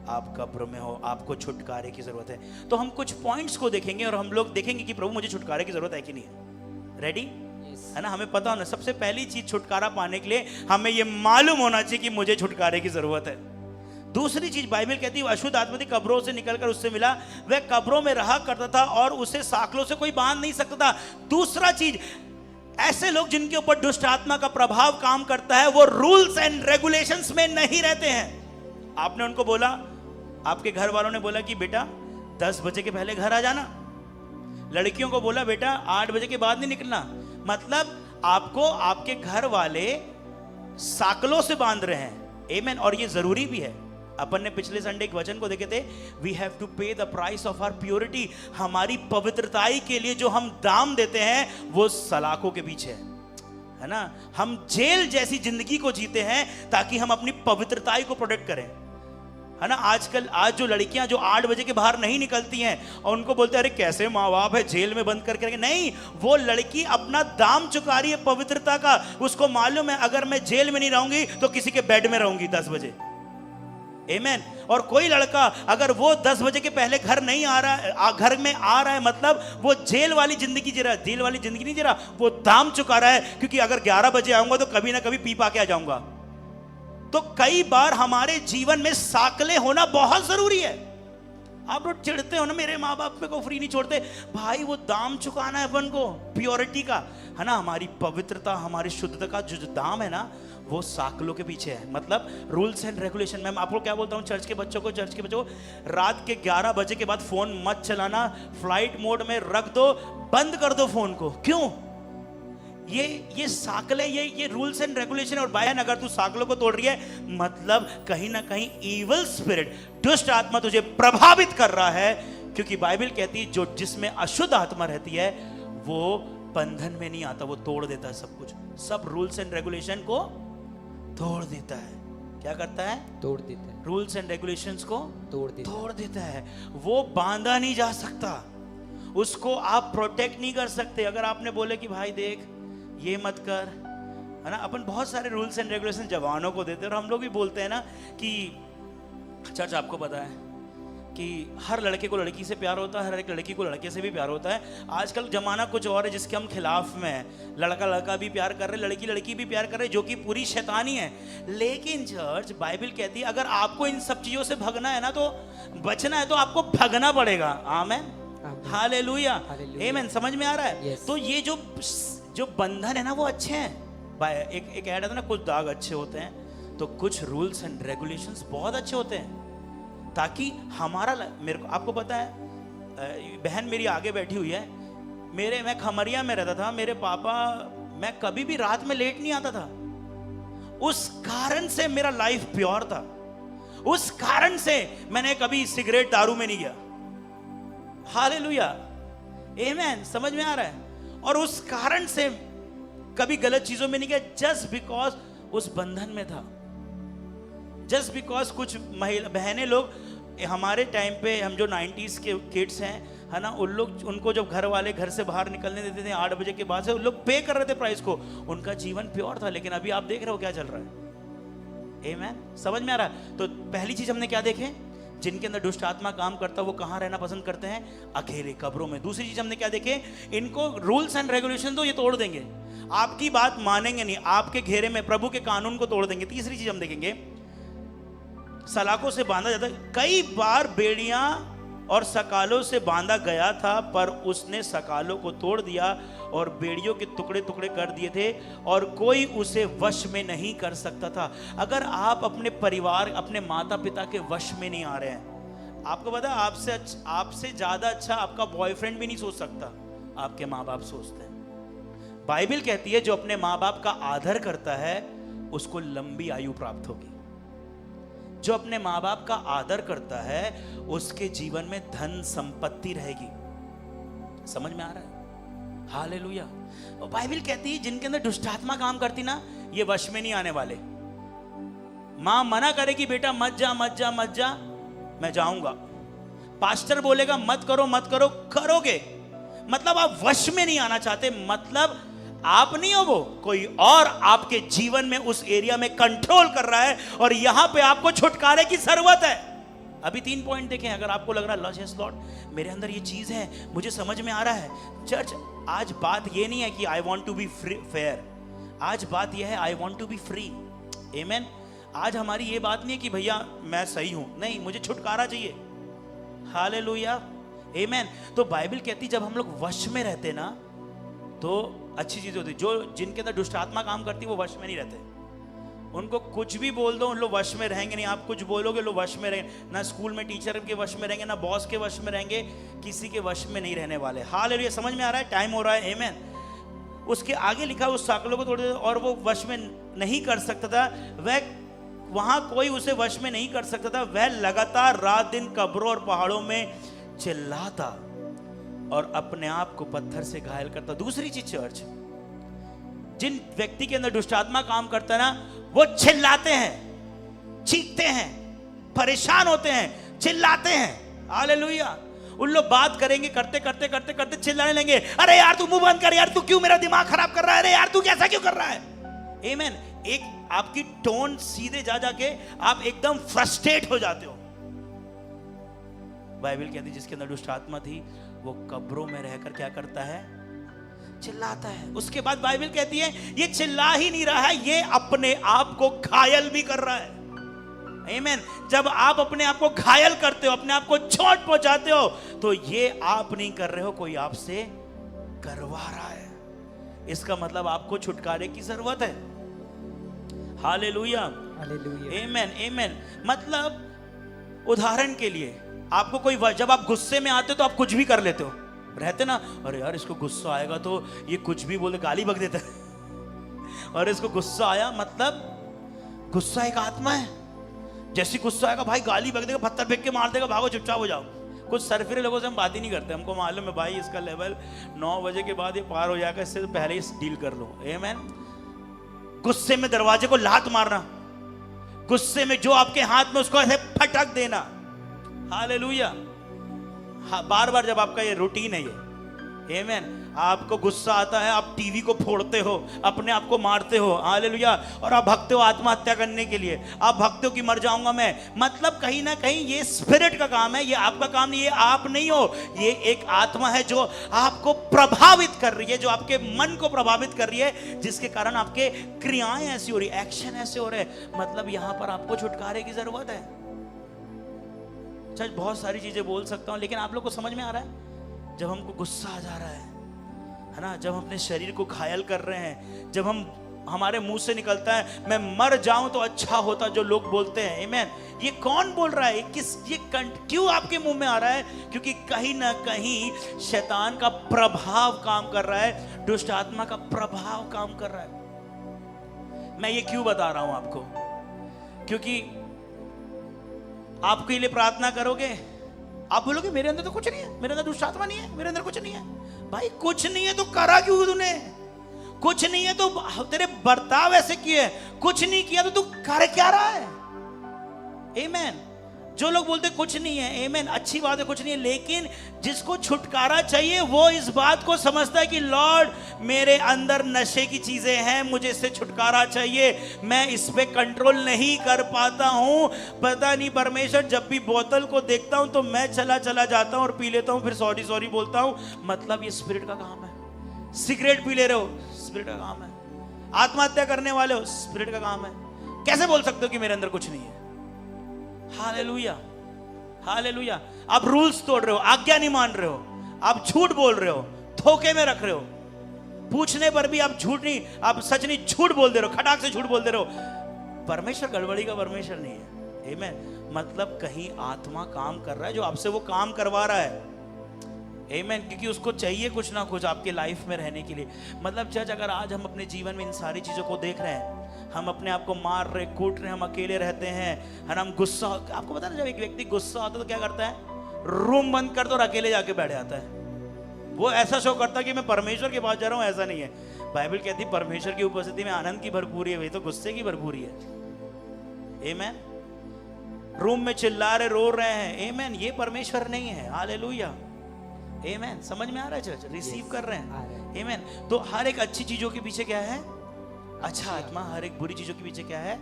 आप कब्र में हो, आपको छुटकारे की जरूरत है। तो हम कुछ पॉइंट्स को देखेंगे और हम लोग देखेंगे कि प्रभु मुझे छुटकारे की जरूरत है कि नहीं है। रेडी है ना? हमें पता होना, सबसे पहली चीज छुटकारा पाने के लिए हमें यह मालूम होना चाहिए कि मुझे छुटकारे की जरूरत है। दूसरी चीज बाइबल कहती है, अशुद्ध आत्मा थी, कब्रों से निकलकर उससे मिला, वह कब्रों में रहा करता था और उसे साकलों से कोई बांध नहीं सकता था। दूसरा चीज, ऐसे लोग जिनके ऊपर दुष्ट आत्मा का प्रभाव काम करता है, वो रूल्स एंड रेगुलेशंस में नहीं रहते हैं। आपने उनको बोला, आपके घर वालों ने बोला कि बेटा 10 बजे के पहले घर आ जाना, लड़कियों को बोला बेटा 8 बजे के बाद नहीं निकलना, मतलब आपको आपके घर वाले साकलों से बांध रहे हैं। आमेन। और ये जरूरी भी है। अपन ने पिछले संडे एक वचन को देखे थे, we have to pay the price of our purity. हमारी पवित्रताई के लिए जो हम दाम देते हैं, वो सलाखों के पीछे है ना। हम जेल जैसी जिंदगी को जीते हैं ताकि हम अपनी पवित्रताई को प्रोटेक्ट करें। है ना। आजकल आज जो लड़कियां जो 8 बजे के बाहर नहीं निकलती हैं और उनको बोलते हैं अरे कैसे माँ बाप है, जेल में बंद करके रखें। नहीं, वो लड़की अपना दाम चुका रही है पवित्रता का। उसको मालूम है अगर मैं जेल में नहीं रहूंगी तो किसी के बेड में रहूंगी 10 बजे। आमेन। और कोई लड़का अगर वो 10 बजे के पहले घर नहीं आ रहा है, घर में आ रहा है, मतलब वो जेल वाली जिंदगी जी रहा है। जेल वाली जिंदगी नहीं जी रहा, वो दाम चुका रहा है, क्योंकि अगर 11 बजे आऊंगा तो कभी ना कभी पी पा के आ जाऊंगा। तो कई बार हमारे जीवन में साकले होना बहुत जरूरी है। आप लोग चिढ़ते हो ना, मेरे माँ बाप मेरे को फ्री नहीं छोड़ते। भाई वो दाम चुकाना है अपन को, प्योरिटी का, है ना। हमारी पवित्रता, हमारी शुद्धता का जो दाम है ना, वो साकलों के पीछे है। मतलब रूल्स एंड रेगुलेशन। मैं आपको क्या बोलता हूँ, चर्च के बच्चों को रात के 11 बजे के बाद फोन मत चलाना, फ्लाइट मोड में रख दो, बंद कर दो फोन को। क्यों? ये साकले, ये रूल्स एंड रेगुलेशन। और बहन अगर तू साकलों को तोड़ रही है, मतलब कहीं ना कहीं इविल स्पिरिट, दुष्ट आत्मा तुझे प्रभावित कर रहा है। क्योंकि बाइबल कहती है जो जिसमें अशुद्ध आत्मा रहती है वो बंधन में नहीं आता, वो तोड़ देता है सब कुछ, सब रूल्स एंड रेगुलेशन को तोड़ देता है। क्या करता है? तोड़ देता है। रूल्स एंड रेगुलेशंस को तोड़ देता है। वो बांधा नहीं जा सकता, उसको आप प्रोटेक्ट नहीं कर सकते। अगर आपने बोले कि भाई देख ये मत कर, है ना। अपन बहुत सारे रूल्स एंड रेगुलेशन जवानों को देते हैं, और हम लोग भी बोलते हैं ना कि चर्च, आपको पता है कि हर लड़के को लड़की से प्यार होता है, हर एक लड़की को लड़के से भी प्यार होता है। आजकल जमाना कुछ और है जिसके हम खिलाफ में हैं। लड़का लड़का भी प्यार कर रहे, लड़की लड़की भी प्यार कर रहे, जो कि पूरी शैतानी है। लेकिन चर्च, बाइबल कहती है अगर आपको इन सब चीजों से भगना है ना, तो बचना है तो आपको भगना पड़ेगा। आमेन, हालेलुया, आमेन। समझ में आ रहा है? तो ये जो बंधन है ना वो अच्छे हैं। एक ऐड आता ना, कुछ दाग अच्छे होते हैं तो कुछ रूल्स एंड रेगुलेशंस बहुत अच्छे होते हैं, ताकि हमारा, मेरे को आपको पता है, बहन मेरी आगे बैठी हुई है, मैं खमरिया में रहता था, मेरे पापा, मैं कभी भी रात में लेट नहीं आता था। उस कारण से मेरा लाइफ प्योर था, उस कारण से मैंने कभी सिगरेट दारू में नहीं गया। हालेलुया, आमेन। समझ में आ रहा है? और उस कारण से कभी गलत चीजों में नहीं गया, जस्ट बिकॉज उस बंधन में था। जस्ट बिकॉज कुछ महिला बहनें लोग हमारे टाइम पे, हम जो 90s के किड्स हैं, है ना, उन लोग, उनको जब घर वाले घर से बाहर निकलने देते थे 8 बजे के बाद से, उन लोग पे कर रहे थे प्राइस को, उनका जीवन प्योर था। लेकिन अभी आप देख रहे हो क्या चल रहा है। आमेन। समझ में आ रहा है? तो पहली चीज हमने क्या देखे, जिनके अंदर दुष्ट आत्मा काम करता है वो कहाँ रहना पसंद करते हैं? अकेले, कब्रों में। दूसरी चीज हमने क्या देखे, इनको रूल्स एंड रेगुलेशन तो ये तोड़ देंगे, आपकी बात मानेंगे नहीं, आपके घेरे में प्रभु के कानून को तोड़ देंगे। तीसरी चीज हम देखेंगे, सलाखों से बांधा जाता है। कई बार बेड़ियां और सकालों से बांधा गया था, पर उसने सकालों को तोड़ दिया और बेड़ियों के टुकड़े टुकड़े कर दिए थे, और कोई उसे वश में नहीं कर सकता था। अगर आप अपने परिवार, अपने माता पिता के वश में नहीं आ रहे हैं, आपको पता है आपसे ज्यादा अच्छा आपका बॉयफ्रेंड भी नहीं सोच सकता, आपके माँ बाप सोचते हैं। बाइबल कहती है जो अपने माँ बाप का आदर करता है उसको लंबी आयु प्राप्त होगी। जो अपने माँ बाप का आदर करता है उसके जीवन में धन संपत्ति रहेगी। समझ में आ रहा है? हालेलुया। और बाइबल कहती है जिनके अंदर दुष्टात्मा काम करती ना, ये वश में नहीं आने वाले। मां मना करेगी बेटा मत जा मत जा मत जा, मैं जाऊंगा। पास्टर बोलेगा मत करो मत करो, करोगे। मतलब आप वश में नहीं आना चाहते, मतलब आप नहीं हो, वो कोई और आपके जीवन में उस एरिया में कंट्रोल कर रहा है, और यहां पे आपको छुटकारे की जरूरत है। अभी 3 पॉइंट देखें। अगर आपको लग रहा है लॉर्ड, यस लॉर्ड, मेरे अंदर ये चीज है, मुझे समझ में आ रहा है। चर्च, आज बात ये नहीं है कि I want to be fair, आज बात यह है I want to be free. Amen. आज हमारी ये बात नहीं है कि भैया मैं सही हूं, नहीं, मुझे छुटकारा चाहिए। हालेलुया, आमेन। तो बाइबल कहती जब हम लोग वश में रहते ना तो अच्छी चीज होती। जो जिनके अंदर दुष्ट आत्मा काम करती है वो वश में नहीं रहते, उनको कुछ भी बोल दो उन लोग वश में रहेंगे नहीं। आप कुछ बोलोगे लोग वश में रहेंगे, ना स्कूल में टीचर के वश में रहेंगे, ना बॉस के वश में रहेंगे, किसी के वश में नहीं रहने वाले। हालेलुया। समझ में आ रहा है? टाइम हो रहा है। आमेन। उसके आगे लिखा उस साकलों को तोड़ दे, और वो वश में नहीं कर सकता था, वह वहां कोई उसे वश में नहीं कर सकता था। वह लगातार रात दिन कब्रों और पहाड़ों में चिल्लाता और अपने आप को पत्थर से घायल करता। दूसरी चीज चर्च, जिन व्यक्ति के अंदर दुष्टात्मा काम करता है ना, वो चिल्लाते हैं, चीखते हैं, परेशान होते हैं, चिल्लाते हैं। हालेलुया। उन लोग बात करेंगे, करते करते करते करते चिल्लाने लेंगे, अरे यार तू मुंह बंद कर यार, तू क्यों मेरा दिमाग खराब कर रहा है, अरे यार तू कैसा क्यों कर रहा है। आमीन। एक आपकी टोन सीधे जा जाके आप एकदम फ्रस्ट्रेट हो जाते हो। बाइबल कहती है जिसके अंदर दुष्ट आत्मा थी वो कब्रों में रहकर क्या करता है, चिल्लाता है। उसके बाद बाइबल कहती है ये चिल्ला ही नहीं रहा है, ये अपने आप को घायल भी कर रहा है। आमीन। जब आप अपने आप को घायल करते हो, अपने आप को चोट पहुंचाते हो, तो ये आप नहीं कर रहे हो, कोई आपसे करवा रहा है। इसका मतलब आपको छुटकारे की जरूरत है। हालेलुया, हालेलुया, आमीन, आमीन। मतलब उदाहरण के लिए आपको कोई, जब आप गुस्से में आते हो तो आप कुछ भी कर लेते हो, रहते ना, अरे यार इसको गुस्सा आएगा तो ये कुछ भी बोले, गाली बक देता है। और इसको गुस्सा आया, मतलब गुस्सा एक आत्मा है। जैसी गुस्सा आएगा भाई गाली बक देगा, पत्थर फेंक के मार देगा, भागो चुपचाप हो जाओ। कुछ सरफिरे लोगों से हम बात ही नहीं करते, हमको मालूम है भाई इसका लेवल 9 बजे के बाद ये पार हो जाएगा, इससे पहले ही डील कर लो। आमीन। गुस्से में दरवाजे को लात मारना, गुस्से में जो आपके हाथ में उसको ऐसे फटक देना। हालेलुया। बार बार जब आपका ये रूटीन है, ये आमीन, आपको गुस्सा आता है, आप टीवी को फोड़ते हो, अपने आप को मारते हो। हालेलुया। और आप भगते हो आत्महत्या करने के लिए, आप भगते हो कि मर जाऊंगा मैं। मतलब कहीं ना कहीं ये स्पिरिट का काम है, ये आपका काम नहीं, ये आप नहीं हो, ये एक आत्मा है जो आपको प्रभावित कर रही है, जो आपके मन को प्रभावित कर रही है, जिसके कारण आपके क्रियाएं ऐसी हो रही, एक्शन ऐसे हो रहे। मतलब यहां पर आपको छुटकारे की जरूरत है। बहुत सारी चीजें बोल सकता हूं, लेकिन आप लोग को समझ में आ रहा है, जब हमको गुस्सा आ जा रहा है ना, जब हम अपने शरीर को घायल कर रहे हैं, जब हमारे मुंह से निकलता है मैं मर जाऊं तो अच्छा होता, जो लोग बोलते हैं। आमीन। ये कौन बोल रहा है, क्यों आपके मुंह में आ रहा है? क्योंकि कहीं ना कहीं शैतान का प्रभाव काम कर रहा है, दुष्ट आत्मा का प्रभाव काम कर रहा है। मैं ये क्यों बता रहा हूं आपको? क्योंकि आपके लिए प्रार्थना करोगे, आप बोलोगे मेरे अंदर तो कुछ नहीं है, मेरे अंदर दुष्ट आत्मा नहीं है, मेरे अंदर कुछ नहीं है। भाई कुछ नहीं है तो करा क्यों तूने? कुछ नहीं है तो तेरे बर्ताव ऐसे किए, कुछ नहीं किया तो तू कर क्या रहा है? आमीन। जो लोग बोलते कुछ नहीं है, आमीन, अच्छी बात है, कुछ नहीं है, लेकिन जिसको छुटकारा चाहिए वो इस बात को समझता है कि लॉर्ड मेरे अंदर नशे की चीजें हैं, मुझे इससे छुटकारा चाहिए, मैं इस पे कंट्रोल नहीं कर पाता हूं। पता नहीं परमेश्वर, जब भी बोतल को देखता हूं तो मैं चला जाता हूं और पी लेता हूं, फिर सॉरी सॉरी बोलता हूं। मतलब ये स्पिरिट का काम है। सिगरेट पी ले रहे हो, स्पिरिट का काम है। आत्महत्या करने वाले हो, स्पिरिट का काम है। कैसे बोल सकते हो कि मेरे अंदर कुछ नहीं है? Hallelujah, hallelujah. आप रूल्स तोड़ रहे हो, आज्ञा नहीं मान रहे हो, आप झूठ बोल रहे हो, धोखे में रख रहे हो, पूछने पर भी आप झूठ नहीं, आप सच नहीं, झूठ बोल दे रहे हो, खटाक से झूठ बोल दे रहे हो। परमेश्वर गड़बड़ी का परमेश्वर नहीं है। आमीन। मतलब कहीं आत्मा काम कर रहा है जो आपसे वो काम करवा रहा है। आमीन। क्योंकि उसको चाहिए कुछ ना कुछ आपके लाइफ में रहने के लिए। मतलब चर्च, अगर आज हम अपने जीवन में इन सारी चीजों को देख रहे हैं, हम अपने आप को मार रहे, कूट रहे, हम अकेले रहते हैं, हम गुस्सा, आपको पता है जब एक व्यक्ति गुस्सा आता है तो क्या करता है? रूम बंद कर दो और अकेले जाके बैठ जाता है। वो ऐसा शो करता है कि मैं परमेश्वर के पास जा रहा हूं, ऐसा नहीं है। बाइबल कहती है परमेश्वर की उपस्थिति में आनंद की भरपूरी है, वही तो गुस्से की भरपूरी है। आमीन। रूम में चिल्ला रहे, रो रहे हैं, आमीन, ये परमेश्वर नहीं है। हालेलुया, आमीन। समझ में आ रहा है चर्च? रिसीव कर रहे हैं? आमीन। तो हर एक अच्छी चीजों के पीछे क्या है? अच्छा आत्मा। हर एक बुरी चीजों के पीछे क्या है?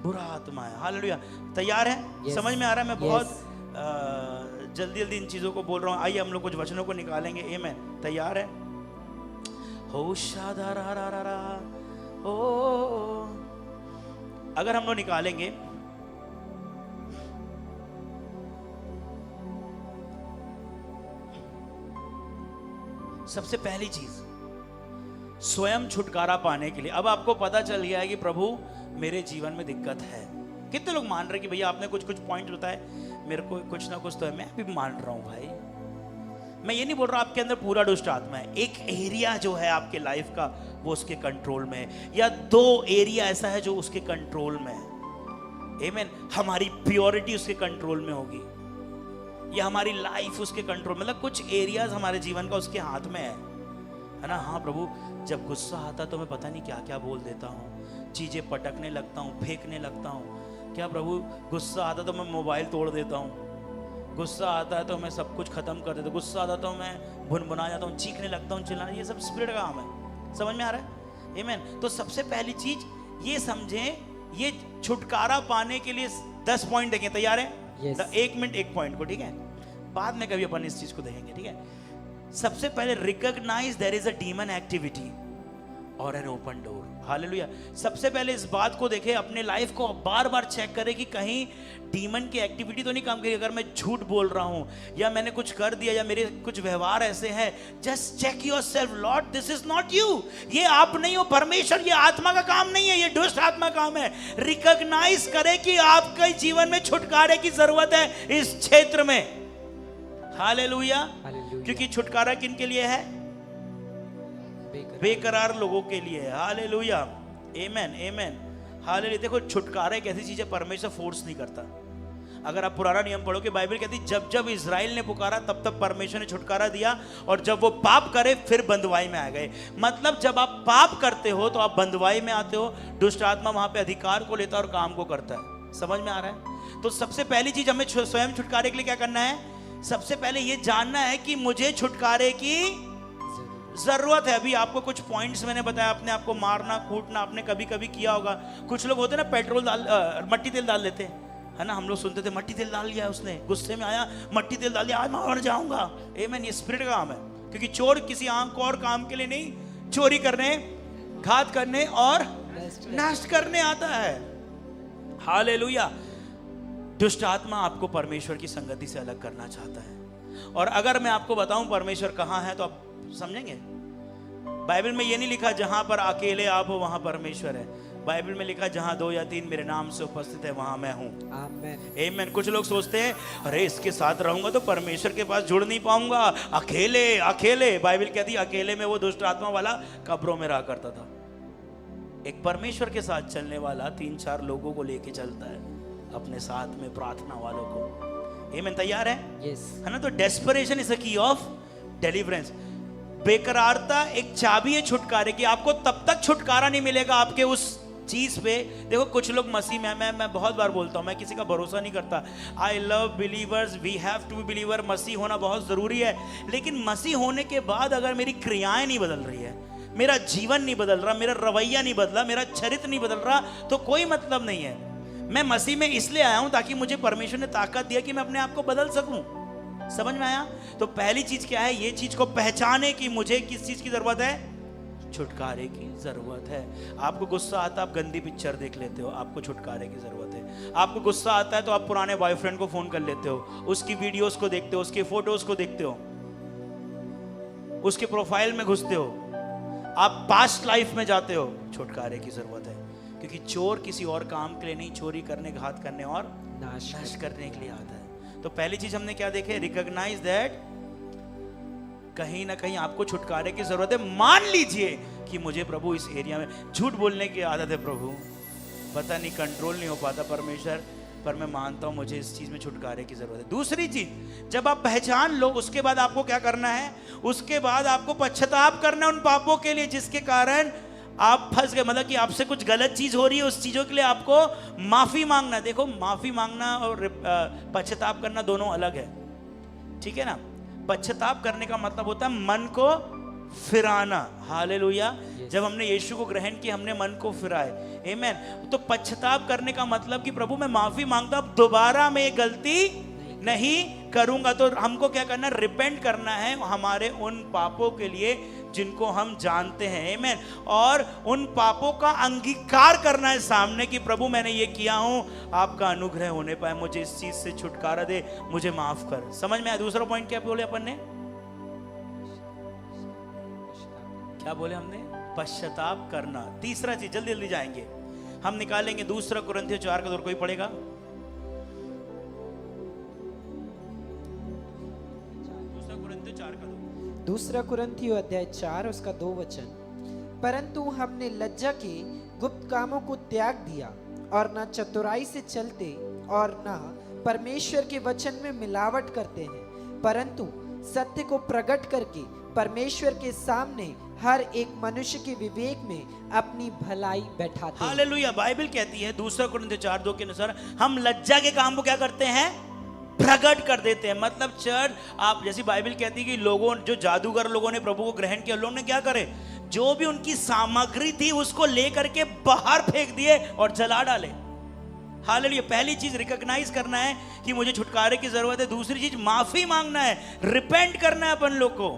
बुरा आत्मा है। हालेलुया। तैयार है? समझ में आ रहा है? मैं बहुत जल्दी इन चीजों को बोल रहा हूं। आइए हम लोग कुछ वचनों को निकालेंगे। आमीन। तैयार है? हो शादा रा रा रा रा, ओ, अगर हम लोग निकालेंगे, सबसे पहली चीज, स्वयं छुटकारा पाने के लिए। अब आपको पता चल गया है कि प्रभु मेरे जीवन में दिक्कत है। कितने लोग मान रहे हैं कि भैया आपने कुछ पॉइंट बताए, मेरे को कुछ ना कुछ तो है। मैं भी मान रहा हूं भाई। मैं ये नहीं बोल रहा आपके अंदर पूरा दुष्ट आत्मा है। एक एरिया जो है आपके लाइफ का वो उसके कंट्रोल में है, या 2 एरिया ऐसा है जो उसके कंट्रोल में है। आमीन। हमारी प्योरिटी उसके कंट्रोल में होगी, या हमारी लाइफ उसके कंट्रोल, मतलब कुछ एरियाज हमारे जीवन का उसके हाथ में है ना? हाँ प्रभु, जब गुस्सा आता तो मैं पता नहीं क्या क्या बोल देता हूँ, चीजें पटकने लगता हूँ, फेंकने लगता हूँ। क्या प्रभु, गुस्सा आता तो मैं मोबाइल तोड़ देता हूँ, गुस्सा आता है तो मैं सब कुछ खत्म कर देता हूँ, गुस्सा आता तो मैं भुनभुना जाता हूँ, चीखने लगता हूँ, चिल्लाना, ये सब स्पिरिट का काम है। समझ में आ रहा है? आमीन। तो सबसे पहली चीज ये समझें, ये छुटकारा पाने के लिए 10 पॉइंट देखें। तैयार है? Yes. 1 मिनट 1 पॉइंट को, ठीक है? बाद में कभी अपन इस चीज को देखेंगे, ठीक है? सबसे पहले recognise there is a demon activity और एन ओपन डोर। हालेलुया। सबसे पहले इस बात को देखें, अपने लाइफ को बार बार चेक करें कि कहीं डीमन की एक्टिविटी तो नहीं काम करी। अगर मैं झूठ बोल रहा हूं या मैंने कुछ कर दिया या मेरे कुछ व्यवहार ऐसे हैं, just check yourself, lord this is not you. ये आप नहीं हो, परमेश्वर, ये आत्मा का काम नहीं है, ये दुष्ट आत्मा का काम है। रिकॉग्नाइज करें कि आपके जीवन में छुटकारे की जरूरत है इस क्षेत्र में। हालेलुया। क्योंकि छुटकारा किन के लिए है? बेकरार लोगों के लिए है। हालेलुया, आमेन, आमेन, हालेलुया। देखो, छुटकारा एक ऐसी चीज है, परमेश्वर फोर्स नहीं करता। अगर आप पुराना नियम पढ़ोगे, बाइबल कहती है जब जब इजराइल ने पुकारा तब तब परमेश्वर ने छुटकारा दिया, और जब वो पाप करे फिर बंदवाई में आ गए। मतलब जब आप पाप करते हो तो आप बंदवाई में आते हो, दुष्ट आत्मा वहां पे अधिकार को लेता है और काम को करता है। समझ में आ रहा है? तो सबसे पहली चीज हमें स्वयं छुटकारे के लिए क्या करना है? सबसे पहले ये जानना है कि मुझे छुटकारे की जरूरत है। अभी आपको कुछ पॉइंट्स मैंने बताया, अपने आप को मारना कूटना आपने कभी कभी किया होगा। कुछ लोग होते हैं ना, पेट्रोल डाल मट्टी तेल डाल लेते हैं, है ना? हम लोग सुनते थे मट्टी तेल डाल लिया उसने, गुस्से में आया, मट्टी तेल डाल दिया, आज मैं मर जाऊंगा। आमीन। ये स्पिरिट का काम है, क्योंकि चोर किसी आंख को और काम के लिए नहीं, चोरी करने, घात करने और नष्ट करने आता है। हालेलुया। दुष्ट आत्मा आपको परमेश्वर की संगति से अलग करना चाहता है। और अगर मैं आपको बताऊं परमेश्वर कहां है तो आप समझेंगे। बाइबल में ये नहीं लिखा जहां पर अकेले आप हो वहां परमेश्वर है। बाइबल में लिखा जहां 2 या 3 मेरे नाम से उपस्थित है वहां मैं हूं। आमीन, आमीन। कुछ लोग सोचते हैं अरे इसके साथ रहूंगा तो परमेश्वर के पास जुड़ नहीं पाऊंगा, अकेले अकेले। बाइबल कहती है अकेले में वो दुष्ट आत्मा वाला कब्रों में रहा करता था। एक परमेश्वर के साथ चलने वाला 3-4 लोगों को लेके चलता है, अपने साथ में प्रार्थना वालों को। आमीन। तैयार है? यस, है ना? तो डेस्परेशन इज अ की ऑफ डिलीवरेंस। बेकरारता एक चाबी है छुटकारे की। आपको तब तक छुटकारा नहीं मिलेगा आपके उस चीज पे। देखो, कुछ लोग मसीह में, मैं बहुत बार बोलता हूं, मैं किसी का भरोसा नहीं करता। I love believers, we have to be believer. मसीह होना बहुत जरूरी है, लेकिन मसीह होने के बाद अगर मेरी क्रियाएं नहीं बदल रही है, मेरा जीवन नहीं बदल रहा, मेरा रवैया नहीं बदला, मेरा चरित्र नहीं बदल रहा, तो कोई मतलब नहीं है। मैं मसीह में इसलिए आया हूं ताकि मुझे परमेश्वर ने ताकत दिया कि मैं अपने आप को बदल सकूं। समझ में आया? तो पहली चीज क्या है? ये चीज को पहचाने कि मुझे किस चीज की जरूरत है? छुटकारे की जरूरत है। आपको गुस्सा आता है, आप गंदी पिक्चर देख लेते हो, आपको छुटकारे की जरूरत है। आपको गुस्सा आता है तो आप पुराने बॉयफ्रेंड को फोन कर लेते हो, उसकी वीडियोस को देखते हो, उसके फोटोज को देखते हो, उसके प्रोफाइल में घुसते हो, आप पास्ट लाइफ में जाते हो। छुटकारे की जरूरत है, क्योंकि चोर किसी और काम के लिए नहीं, चोरी करने, घात करने और नाश करने के लिए आता है। तो पहली चीज हमने क्या देखे? रिकॉग्नाइज दैट कहीं ना कहीं आपको छुटकारे की जरूरत है। मान लीजिए कि मुझे प्रभु इस एरिया में झूठ बोलने की आदत है, प्रभु पता नहीं कंट्रोल नहीं हो पाता परमेश्वर, पर मैं मानता हूं मुझे इस चीज में छुटकारे की जरूरत है। दूसरी चीज, जब आप पहचान लो, उसके बाद आपको क्या करना है? उसके बाद आपको पश्चाताप करना उन पापों के लिए जिसके कारण आप फंस गए। मतलब कि आपसे कुछ गलत चीज हो रही है, उस चीजों के लिए आपको माफी मांगना। देखो, माफी मांगना और पश्चाताप करना दोनों अलग है, ठीक है ना? पश्चाताप करने का मतलब होता है मन को फिराना। हालेलुया। जब हमने यीशु को ग्रहण किया, हमने मन को फिराए। आमीन। तो पश्चाताप करने का मतलब कि प्रभु मैं माफी मांगता हूं, दोबारा मैं ये गलती नहीं करूंगा। तो हमको क्या करना? रिपेंट करना है हमारे उन पापों के लिए जिनको हम जानते हैं। आमीन। और उन पापों का अंगीकार करना है सामने कि प्रभु मैंने ये किया हूं, आपका अनुग्रह होने पाए, मुझे इस चीज से छुटकारा दे, मुझे माफ कर। समझ में आया? दूसरा पॉइंट क्या बोले अपन ने? क्या बोले हमने? पश्चाताप करना। तीसरा चीज, जल्दी जल्दी जाएंगे हम, निकालेंगे 2 कुरिन्थियों 4 का दौर। कोई पढ़ेगा? 2 कुरिन्थियों अध्याय 4 उसका 2 वचन। परंतु हमने लज्जा के गुप्त कामों को त्याग दिया और न चतुराई से चलते और न परमेश्वर के वचन में मिलावट करते हैं, परंतु सत्य को प्रकट करके परमेश्वर के सामने हर एक मनुष्य के विवेक में अपनी भलाई बैठाते हैं। हालेलुया। बाइबल कहती है 2 कुरिन्थियों 4:2 के अनुसार हम लज्जा के काम को क्या करते हैं? प्रकट कर देते हैं। मतलब चर्च, आप जैसी बाइबल कहती है कि लोगों, जो जादूगर लोगों ने प्रभु को ग्रहण किया, लोगों ने क्या करे? जो भी उनकी सामग्री थी उसको लेकर के बाहर फेंक दिए और जला डाले। हालेलुया। पहली चीज रिकॉग्नाइज करना है कि मुझे छुटकारे की जरूरत है। दूसरी चीज माफी मांगना है, रिपेंट करना है अपन लोग को।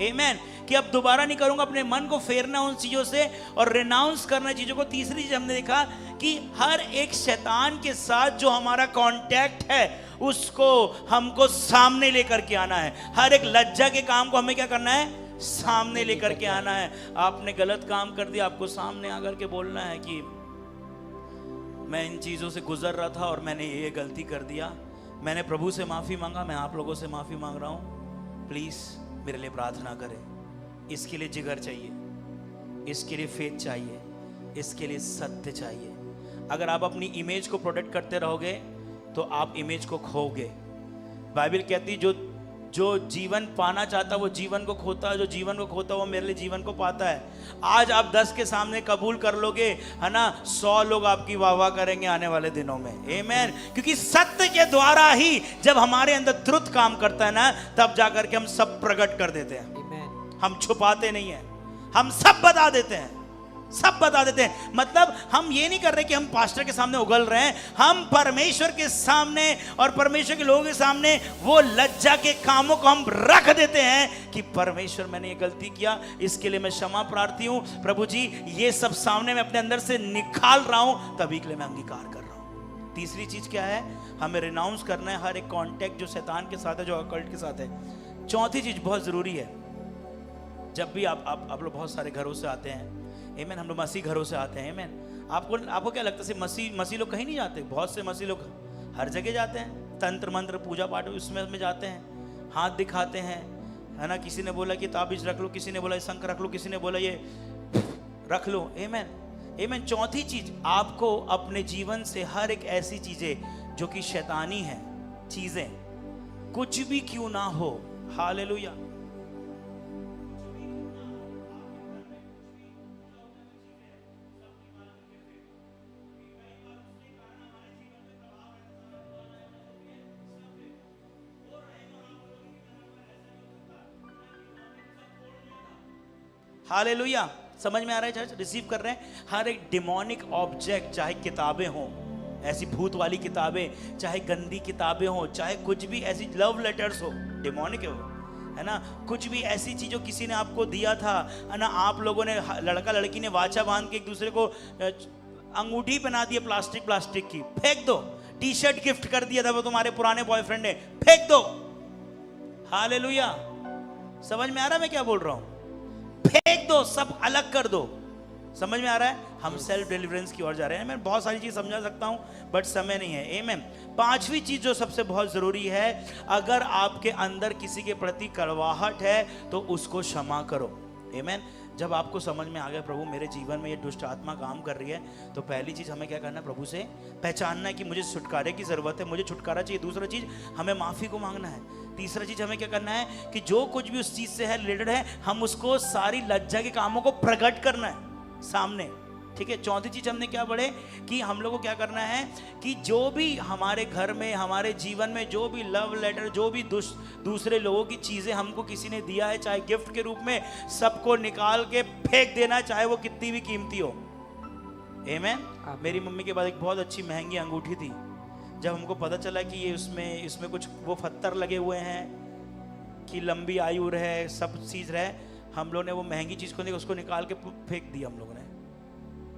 आमेन। कि अब दोबारा नहीं करूंगा, अपने मन को फेरना उन चीजों से और रिनाउंस करना चीजों को। तीसरी चीज हमने देखा कि हर एक शैतान के साथ जो हमारा कांटेक्ट है उसको हमको सामने लेकर के आना है। हर एक लज्जा के काम को हमें क्या करना है? सामने लेकर के आना है। आपने गलत काम कर दिया, आपको सामने आकर के बोलना है कि मैं इन चीजों से गुजर रहा था और मैंने ये गलती कर दिया, मैंने प्रभु से माफी मांगा, मैं आप लोगों से माफी मांग रहा हूं, प्लीज मेरे लिए प्रार्थना करें। इसके लिए जिगर चाहिए, इसके लिए फेथ चाहिए, इसके लिए सत्य चाहिए। अगर आप अपनी इमेज को प्रोटेक्ट करते रहोगे तो आप इमेज को खोगे। बाइबल कहती है जो जीवन पाना चाहता है वो जीवन को खोता है, जो जीवन को खोता है वो मेरे लिए जीवन को पाता है। आज आप 10 के सामने कबूल कर लोगे, है ना, 100 लोग आपकी वाह वाह करेंगे आने वाले दिनों में। आमीन। क्योंकि सत्य के द्वारा ही जब हमारे अंदर ट्रुथ काम करता है ना, तब जाकर के हम सब प्रकट कर देते हैं। आमीन। हम छुपाते नहीं है, हम सब बता देते हैं, सब बता देते हैं। मतलब हम ये नहीं कर रहे कि हम पास्टर के सामने उगल रहे हैं, हम परमेश्वर के सामने और परमेश्वर के लोगों के सामने वो लज्जा के कामों को हम रख देते हैं कि परमेश्वर मैंने ये गलती किया, इसके लिए मैं क्षमा प्रार्थी हूं प्रभु जी, ये सब सामने मैं अपने अंदर से निकाल रहा हूं, तभी के लिए मैं अंगीकार कर रहा हूं। तीसरी चीज क्या है? हमें रिनाउंस करना है हर एक कॉन्टेक्ट जो शैतान के साथ है, जो अकल्ट के साथ है। चौथी चीज बहुत जरूरी है, जब भी आप लोग बहुत सारे घरों से आते हैं, आमीन, हम लोग मसीह घरों से आते हैं, आमीन। आपको क्या लगता है मसीह लोग कहीं नहीं जाते? बहुत से मसीह लोग हर जगह जाते हैं, तंत्र मंत्र पूजा पाठ उसमें जाते हैं, हाथ दिखाते हैं, है ना। किसी ने बोला कि ताबीज रख लो, किसी ने बोला शंख रख लो, किसी ने बोला ये रख लो। आमीन, आमीन। चौथी चीज, आपको अपने जीवन से हर एक ऐसी चीजें जो कि शैतानी है चीजें, कुछ भी क्यों ना हो, हालेलुया, हालेलुया। समझ में आ रहा है चर्च? रिसीव कर रहे हैं? हर एक डिमोनिक ऑब्जेक्ट, चाहे किताबें हों, ऐसी भूत वाली किताबें, चाहे गंदी किताबें हों, चाहे कुछ भी ऐसी लव लेटर्स हो, डिमोनिक है वो, है ना। कुछ भी ऐसी चीज़ जो किसी ने आपको दिया था, है ना, आप लोगों ने, लड़का लड़की ने वाचा बांध के एक दूसरे को अंगूठी पहना दी प्लास्टिक की, फेंक दो। टी शर्ट गिफ्ट कर दिया था वो तुम्हारे पुराने बॉयफ्रेंड ने, फेंक दो। हालेलुया। समझ में आ रहा है मैं क्या बोल रहा हूं? फेंक दो, सब अलग कर दो। समझ में आ रहा है? हम सेल्फ डिलीवरेंस की ओर जा रहे हैं। मैं बहुत सारी चीज समझा सकता हूं बट समय नहीं है। आमीन। पांचवी चीज जो सबसे बहुत जरूरी है, अगर आपके अंदर किसी के प्रति कड़वाहट है तो उसको क्षमा करो। आमीन। जब आपको समझ में आ गया प्रभु मेरे जीवन में ये दुष्ट आत्मा काम कर रही है, तो पहली चीज हमें क्या करना है? प्रभु से पहचानना है कि मुझे छुटकारे की जरूरत है, मुझे छुटकारा चाहिए। दूसरा चीज, हमें माफी को मांगना है। तीसरा चीज, हमें क्या करना है कि जो कुछ भी उस चीज से है रिलेटेड है, हम उसको सारी लज्जा के कामों को प्रकट करना है सामने। ठीक है। चौथी चीज हमने क्या पढ़े कि हम लोग को क्या करना है कि जो भी हमारे घर में, हमारे जीवन में जो भी लव लेटर, जो भी दूसरे लोगों की चीजें हमको किसी ने दिया है, चाहे गिफ्ट के रूप में, सबको निकाल के फेंक देना, चाहे वो कितनी भी कीमती हो। आमीन। मेरी मम्मी के पास एक बहुत अच्छी महंगी अंगूठी थी। जब हमको पता चला कि ये इसमें कुछ वो पत्थर लगे हुए हैं कि लंबी आयु रहे, सब चीज रहे, हम लोग ने वो महंगी चीज को उसको निकाल के फेंक दिया हम लोगों ने।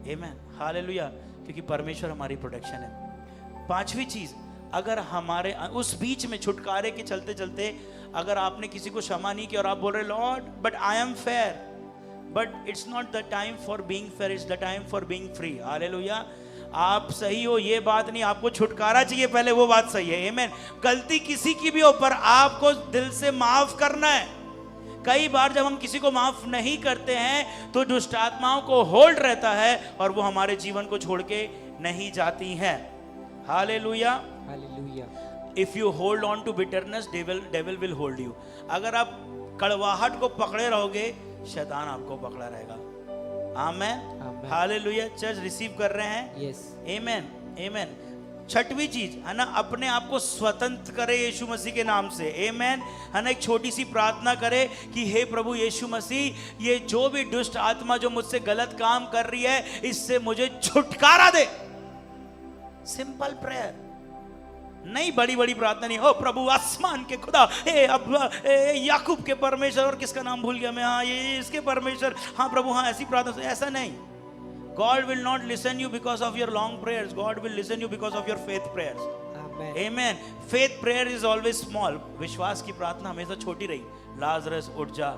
आमीन, हालेलुया। क्योंकि परमेश्वर हमारी प्रोटेक्शन है। पांचवी चीज, अगर हमारे उस बीच में छुटकारे के चलते चलते अगर आपने किसी को क्षमा नहीं किया और आप बोल रहे Lord but I am fair, but it's not the time for being fair, it's the time for being free. Hallelujah. आप सही हो ये बात नहीं, आपको छुटकारा चाहिए, पहले वो बात सही है। आमीन। गलती किसी की भी हो पर आपको दिल से माफ करना है। कई बार जब हम किसी को माफ नहीं करते हैं तो दुष्ट आत्माओं को होल्ड रहता है और वो हमारे जीवन को छोड़ के नहीं जाती हैं। Hallelujah, hallelujah. If you hold on to bitterness, devil will hold you. अगर आप कड़वाहट को पकड़े रहोगे, शैतान आपको पकड़ा रहेगा। आमेन, हालेलुया। चर्च रिसीव कर रहे हैं? यस, आमेन, आमेन। छठवीं चीज है ना, अपने आप को स्वतंत्र करे यीशु मसीह के नाम से। आमेन, है ना। एक छोटी सी प्रार्थना करे कि हे प्रभु यीशु मसीह, ये जो भी दुष्ट आत्मा जो मुझसे गलत काम कर रही है, इससे मुझे छुटकारा दे। सिंपल प्रेयर, नहीं बड़ी बड़ी प्रार्थना नहीं। ओ प्रभु आसमान के खुदा, याकूब के परमेश्वर, और किसका नाम भूल गया मैं, हाँ ये इसके परमेश्वर, हाँ प्रभु, हाँ ऐसी प्रार्थना। ऐसा नहीं। God will not listen you because of your long prayers. God will listen you because of your faith prayers. Amen. Amen. Faith prayer is always small. विश्वास की प्रार्थना हमेशा छोटी रही। लाजरस उठ जा,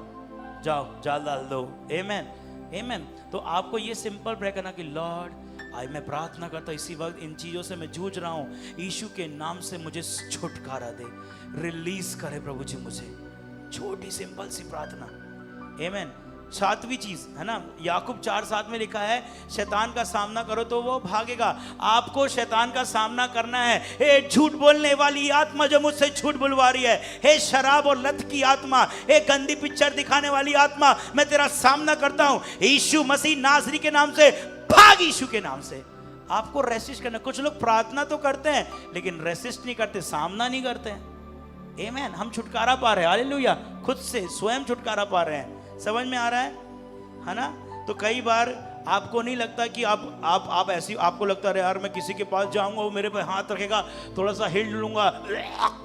जाओ जाल डाल दो। Amen. Amen. तो आपको ये सिंपल प्रे करना कि लॉर्ड, आज मैं प्रार्थना करता हूँ, इसी वक्त इन चीजों से मैं जूझ रहा हूँ, यीशु के नाम से मुझे छुटकारा दे, रिलीज करे प्रभु जी मुझे। छोटी सिंपल सी प्रार्थना। Amen. सातवीं चीज है ना, याकूब 4:7 में लिखा है, शैतान का सामना करो तो वो भागेगा। आपको शैतान का सामना करना है। हे झूठ बोलने वाली आत्मा जो मुझसे झूठ बुलवा रही है, हे शराब और लत की आत्मा, हे गंदी पिक्चर दिखाने वाली आत्मा, मैं तेरा सामना करता हूं यीशु मसीह नासरी के नाम से, भाग यीशु के नाम से। आपको रेसिस्ट करना। कुछ लोग प्रार्थना तो करते हैं लेकिन रेसिस्ट नहीं करते, सामना नहीं करते हैं। आमेन। हम छुटकारा पा रहे हैं, हालेलुया, खुद से स्वयं छुटकारा पा रहे हैं। समझ में आ रहा है ना। तो कई बार आपको नहीं लगता कि आप ऐसी, आपको लगता है यार मैं किसी के पास जाऊंगा, वो मेरे पे हाथ रखेगा, थोड़ा सा हिल लूंगा,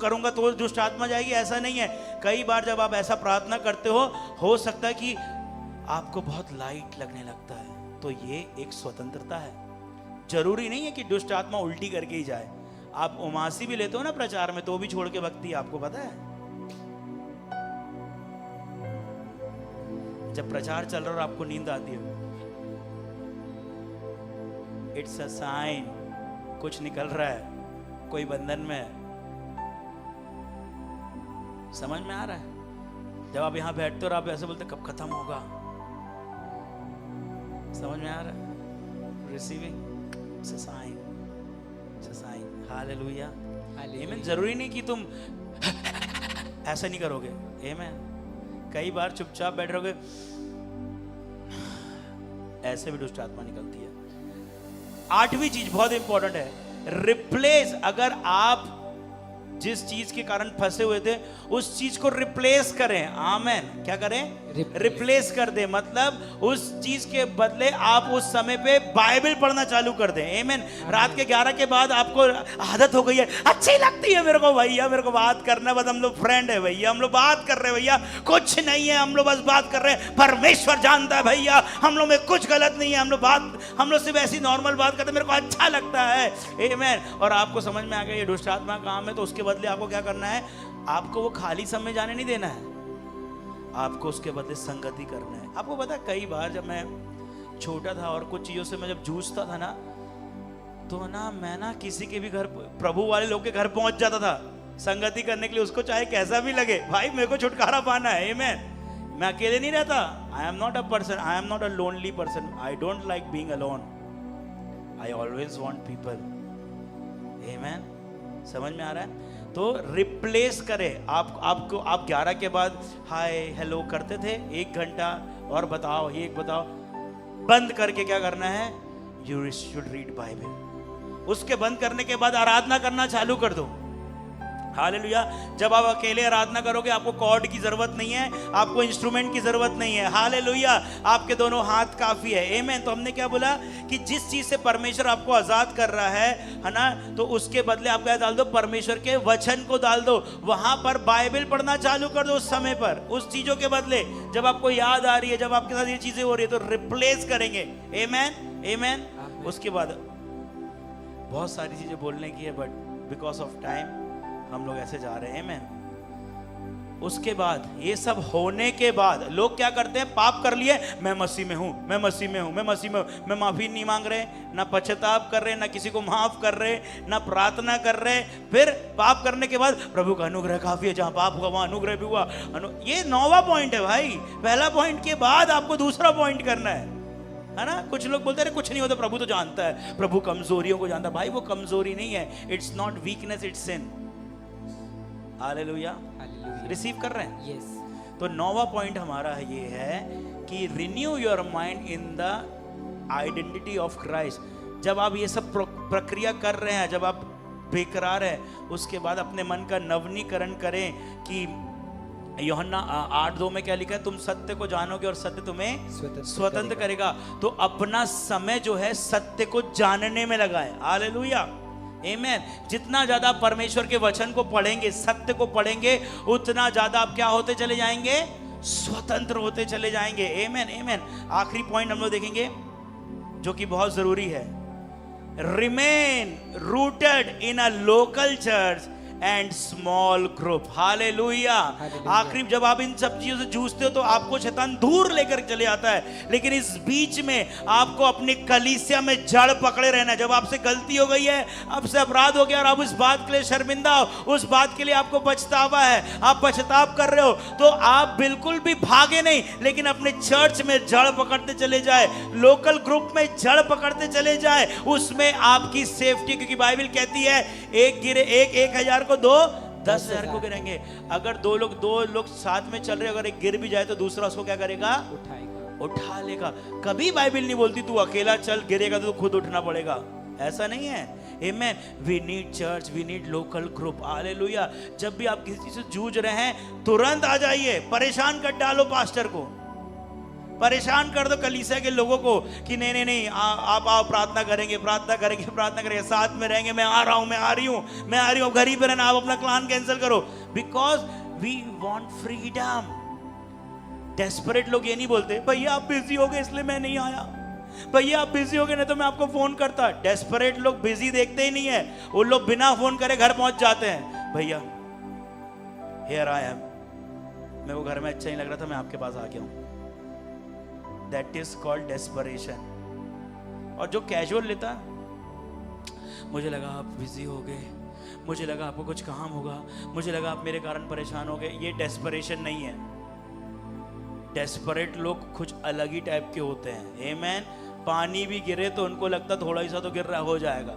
करूंगा तो दुष्ट आत्मा जाएगी। ऐसा नहीं है। कई बार जब आप ऐसा प्रार्थना करते हो सकता है कि आपको बहुत लाइट लगने लगता है। तो ये एक स्वतंत्रता है। जरूरी नहीं है कि दुष्ट आत्मा उल्टी करके ही जाए। आप उमासी भी लेते हो ना प्रचार में, तो भी छोड़ के भक्ति, आपको पता है। जब प्रचार चल रहा और आपको नींद आती है, इट्स अ साइन, कुछ निकल रहा है, कोई बंधन में है। समझ में आ रहा है? जब आप यहां बैठते हो और आप ऐसे बोलते कब खत्म होगा, समझ में आ रहा है? Receiving, it's a sign, it's a sign. Hallelujah, amen. जरूरी नहीं कि तुम ऐसा नहीं करोगे। आमीन। कई बार चुपचाप बैठ रहोगे, ऐसे भी दुष्ट आत्मा निकलती है। आठवीं चीज बहुत इंपॉर्टेंट है, रिप्लेस। अगर आप जिस चीज के कारण फंसे हुए थे, उस चीज को रिप्लेस करें। आमेन। क्या करें? रिप्लेस कर दे। मतलब उस चीज के बदले आप उस समय पे बाइबल पढ़ना चालू कर दें। आमेन। रात के 11 के बाद आपको आदत हो गई है, अच्छी लगती है मेरे को भैया, मेरे को बात करना, बस हम लोग फ्रेंड है भैया, हम लोग बात कर रहे हैं भैया, कुछ नहीं है, हम लोग बस बात कर रहे हैं, परमेश्वर जानता है भैया, हम लोग में कुछ गलत नहीं है, हम लोग सिर्फ ऐसी नॉर्मल बात करते हैं, मेरे को अच्छा लगता है। आमेन। और आपको समझ में आ गया ये दुष्ट आत्मा काम है, तो उसके बदले आपको क्या करना है? आपको वो खाली समय जाने नहीं देना है, आपको उसके बदले संगति करना है। आपको पता है, कई बार जब मैं छोटा था और कुछ चीजों से मैं जब जूझता था ना, तो ना मैं ना किसी के भी घर, प्रभु वाले लोग के घर पहुंच जाता था संगति करने के लिए, उसको चाहे कैसा भी लगे, भाई मेरे को छुटकारा पाना है। आमीन। मैं अकेले नहीं रहता। I am not a person, I am not a lonely person, I don't like being alone, I always want people. आमीन। समझ में आ रहा है? तो रिप्लेस करें। आप 11 के बाद हाय हेलो करते थे, 1 घंटा और बताओ, एक बताओ, बंद करके क्या करना है? You should read Bible. उसके बंद करने के बाद आराधना करना चालू कर दो। हालेलुया। जब आप अकेले आराधना करोगे, आपको कॉर्ड की जरूरत नहीं है, आपको इंस्ट्रूमेंट की जरूरत नहीं है। हालेलुया। आपके दोनों हाथ काफी है। आमीन। तो हमने क्या बोला कि जिस चीज से परमेश्वर आपको आजाद कर रहा है ना, तो उसके बदले आप क्या डाल दो? परमेश्वर के वचन को डाल दो। वहां पर बाइबल पढ़ना चालू कर दो। उस समय पर उस चीजों के बदले, जब आपको याद आ रही है, जब आपके साथ ये चीजें हो रही है, तो रिप्लेस करेंगे। आमीन। आमीन। उसके बाद बहुत सारी चीजें बोलने की है, बट बिकॉज ऑफ टाइम हम लोग ऐसे जा रहे हैं। आमीन। उसके बाद ये सब होने के बाद लोग क्या करते हैं? पाप कर लिए, मैं मसीह में हूं, मैं मसीह में हूं, मैं मसीह में हूं, मैं माफी नहीं मांग रहे, ना पश्चाताप कर रहे, ना किसी को माफ कर रहे, ना प्रार्थना कर रहे। फिर पाप करने के बाद प्रभु का अनुग्रह काफी है, जहां पाप हुआ वहां अनुग्रह भी हुआ। ये 9वां पॉइंट है भाई। पहला पॉइंट के बाद आपको दूसरा पॉइंट करना है ना। कुछ लोग बोलते हैं कुछ नहीं होता, प्रभु तो जानता है, प्रभु कमजोरियों को जानता है। भाई वो कमजोरी नहीं है, it's not weakness, it's sin. Hallelujah, hallelujah. Receive कर रहे हैं। यस। तो 9वां पॉइंट हमारा ये है कि renew your mind in the identity of Christ. जब आप ये सब प्रक्रिया कर रहे हैं, जब आप बेकरार हैं, उसके बाद अपने मन का नवनीकरण करें कि यूहन्ना 8:2 में क्या लिखा है, तुम सत्य को जानोगे और सत्य तुम्हें स्वतंत्र करेगा। तो अपना समय जो है सत्य को जानने में लगाएं। हालेलुया, आमेन। जितना ज्यादा परमेश्वर के वचन को पढ़ेंगे, सत्य को पढ़ेंगे, उतना ज्यादा आप क्या होते चले जाएंगे, स्वतंत्र होते चले जाएंगे। आमेन, आमेन। आखिरी पॉइंट हम लोग देखेंगे जो कि बहुत जरूरी है, remain rooted in a local church and small group. Hallelujah. आखिरी जब आप इन सब चीजों से जूझते हो तो आपको शैतान दूर लेकर चले आता है, लेकिन इस बीच में आपको अपनी कलीसिया में जड़ पकड़े रहना है। जब आपसे गलती हो गई है, आपसे अपराध हो गया और आप उस बात के लिए शर्मिंदा हो, उस बात के लिए आपको पछतावा है, आप पछताव कर रहे हो, तो आप बिल्कुल भी भागे नहीं, लेकिन अपने चर्च में जड़ पकड़ते चले जाए, लोकल ग्रुप में जड़ पकड़ते चले जाए। उसमें आपकी सेफ्टी, क्योंकि बाइबल कहती है एक गिरे 1,000 को 2 10,000 को गिरेंगे। अगर दो लोग साथ में चल रहे, अगर एक गिर भी जाए तो दूसरा उसको क्या करेगा, उठा लेगा। कभी बाइबल नहीं बोलती तू अकेला चल, गिरेगा तो खुद उठना पड़ेगा, ऐसा नहीं है। Amen. We need church, we need local group. Hallelujah. जब भी आप किसी से जूझ रहे हैं, तुरंत आ जाइए, परेशान कर डालो पास्टर को, परेशान कर दो कलीसिया के लोगों को कि नहीं आप आओ, प्रार्थना करेंगे, साथ में रहेंगे, मैं आ रहा हूं, मैं आ रही हूं, घर ही पे रहना, आप अपना प्लान कैंसिल करो, because we want freedom. Desperate लोग ये नहीं बोलते भैया आप बिजी हो गए इसलिए मैं नहीं आया, भैया आप बिजी हो गए नहीं तो मैं आपको फोन करता। डेस्परेट लोग बिजी देखते ही नहीं है, वो लोग बिना फोन करे घर पहुंच जाते हैं। भैया हियर आई एम, मेरे को घर में अच्छा नहीं लग रहा था, मैं आपके पास आ गया हूं। That is called desperation। और जो कैजुअल लेता, मुझे लगा आप बिजी हो गए, मुझे लगा आपको कुछ काम होगा, मुझे लगा आप मेरे कारण परेशान हो गए, ये डेस्परेशन नहीं है। डेस्परेट लोग कुछ अलग ही टाइप के होते हैं। आमेन। पानी भी गिरे तो उनको लगता थोड़ा ही सा तो गिर रहा, हो जाएगा।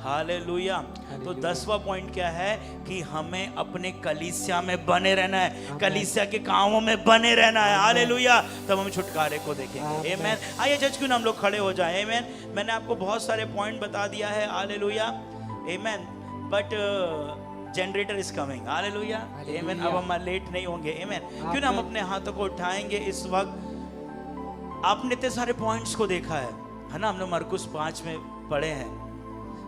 हालेलुया। तो 10वां पॉइंट क्या है कि हमें अपने कलीसिया में बने रहना है, कलीसिया के कामों में बने रहना है। हालेलुया। तब हम छुटकारे को देखेंगे। आमेन। आइए चर्च क्यों ना हम लोग खड़े हो जाएं। आमेन। मैंने आपको बहुत सारे पॉइंट बता दिया है। Hallelujah. Amen. But generator is coming. Hallelujah. Amen. अब हम लेट नहीं होंगे। आमेन। क्यों ना हम अपने हाथों को उठाएंगे इस वक्त। आपने इतने सारे पॉइंट्स को देखा है ना, हम लोग मरकुस 5 में पढ़े हैं।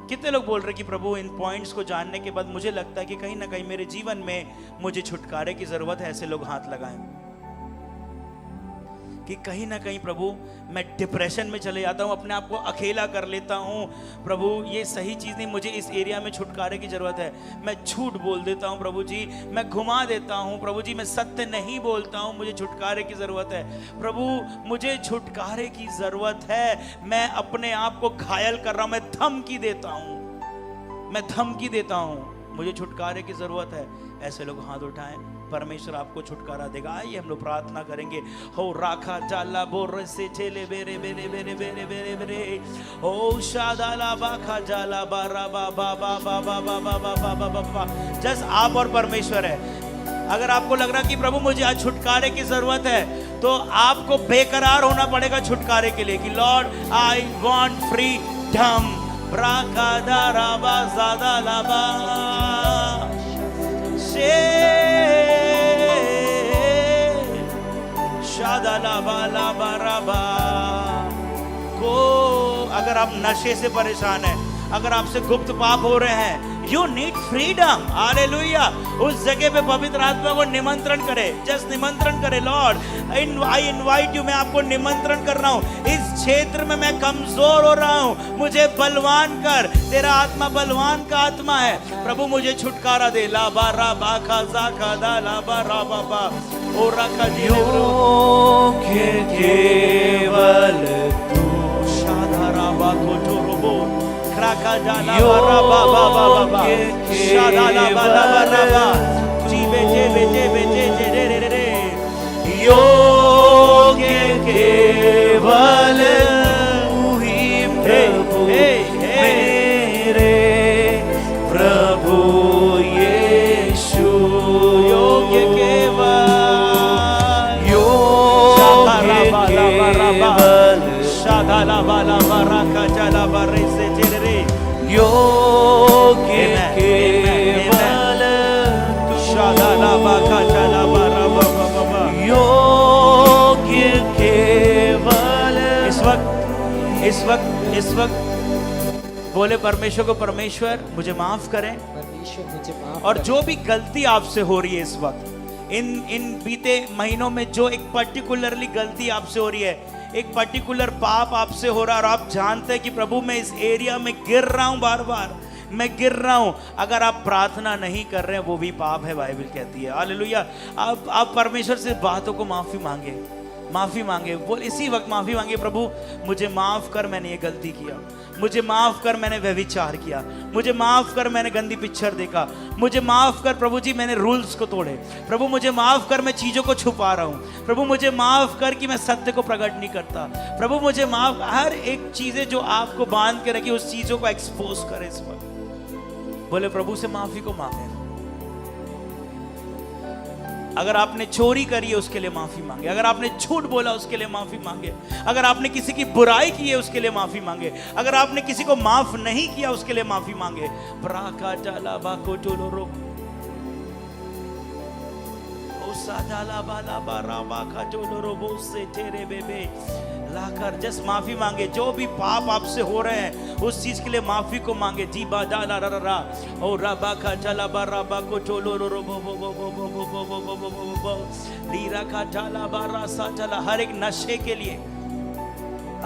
कितने लोग बोल रहे कि प्रभु इन पॉइंट्स को जानने के बाद मुझे लगता है कि कहीं ना कहीं मेरे जीवन में मुझे छुटकारे की जरूरत है। ऐसे लोग हाथ लगाएं कि कहीं ना कहीं प्रभु मैं डिप्रेशन में चले जाता हूँ, अपने आप को अकेला कर लेता हूँ। प्रभु ये सही चीज़ नहीं, मुझे इस एरिया में छुटकारे की ज़रूरत है। मैं झूठ बोल देता हूँ प्रभु जी, मैं घुमा देता हूँ प्रभु जी, मैं सत्य नहीं बोलता हूँ, मुझे छुटकारे की ज़रूरत है। प्रभु मुझे छुटकारे की ज़रूरत है। मैं अपने आप को घायल कर रहा हूँ, मैं धमकी देता हूँ, मुझे छुटकारे की ज़रूरत है। ऐसे लोग हाथ उठाएं, परमेश्वर आपको छुटकारा देगा। आइए हम लोग प्रार्थना करेंगे। हो राखा जाला बोर से चले बेरे बेरे बेरे बेरे बेरे बेरे ओ शादाला बाखा जाला बारा बाबा बाबा बाबा बाबा बाबा बाबा। जस्ट आप और परमेश्वर है। अगर आपको लग रहा कि प्रभु मुझे आज छुटकारे की जरूरत है, तो आपको बेकरार होना पड़ेगा छुटकारे के लिए कि लॉर्ड आई वांट फ्रीडम। राखा दारा बा ज़ादा लाबा को। अगर आप नशे से परेशान हैं, अगर आपसे गुप्त पाप हो रहे हैं, यू नीड फ्रीडम। हालेलुया। उस जगह पे पवित्र आत्मा को निमंत्रण करे, जस्ट निमंत्रण करे। लॉर्ड आई इनवाइट यू, मैं आपको निमंत्रण कर रहा हूँ। इस क्षेत्र में मैं कमजोर हो रहा हूँ, मुझे बलवान कर। तेरा आत्मा बलवान का आत्मा है प्रभु, मुझे छुटकारा दे। ला बा रा बा खा जा खा दा ला बा रा बा बा ओ रा का योग्य केवल तू। शादा बा को जोरोबो राखा जाला बा बा बा बा बा शादा ला बा ला बा रा बा जी बेटे बेटे बेटे जे रे रे रे। योग्य केवल तू ही प्रभु मेरे प्रभु यीशु Amen. केवल तू, शादालाबाकाटालाबाराबाबाबा। योग्य केवल इस वक्त बोले परमेश्वर को, परमेश्वर मुझे माफ करें। परमेश्वर मुझे माफ और करें। जो भी गलती आपसे हो रही है इस वक्त, इन बीते महीनों में जो एक पर्टिकुलरली गलती आपसे हो रही है, एक पर्टिकुलर पाप आपसे हो रहा है और आप जानते हैं कि प्रभु मैं इस एरिया में गिर रहा हूं, बार बार मैं गिर रहा हूं, अगर आप प्रार्थना नहीं कर रहे हैं वो भी पाप है, बाइबल कहती है। हालेलुया। आप परमेश्वर से बातों को माफी मांगे, माफी मांगे, बोल इसी वक्त माफी मांगे, प्रभु मुझे माफ कर, मैंने ये गलती किया, मुझे माफ कर, मैंने व्यभिचार किया, मुझे माफ कर, मैंने गंदी पिक्चर देखा, मुझे माफ कर प्रभु जी, मैंने रूल्स को तोड़े, प्रभु मुझे माफ कर, मैं चीजों को छुपा रहा हूं, प्रभु मुझे माफ कर कि मैं सत्य को प्रकट नहीं करता, प्रभु मुझे माफ। हर एक चीजें जो आपको बांध के रखी उस चीजों को एक्सपोज करे इस वक्त। बोले प्रभु से माफी को मांगे। अगर आपने चोरी करी है उसके लिए माफी मांगे, अगर आपने झूठ बोला उसके लिए माफी मांगे, अगर आपने किसी की बुराई की है उसके लिए माफी मांगे, अगर आपने किसी को माफ नहीं किया उसके लिए माफी मांगे। लाकर जस्ट माफी मांगे, जो भी पाप आपसे हो रहे हैं उस चीज के लिए माफी को मांगे। जी बा डाला रा रा ओ रबा का चला बा रबा को चोलो रो रो बो बो बो बो बो बो बो बो बो बो बो लीरा का चला बा रा सा चला, हर एक नशे के लिए,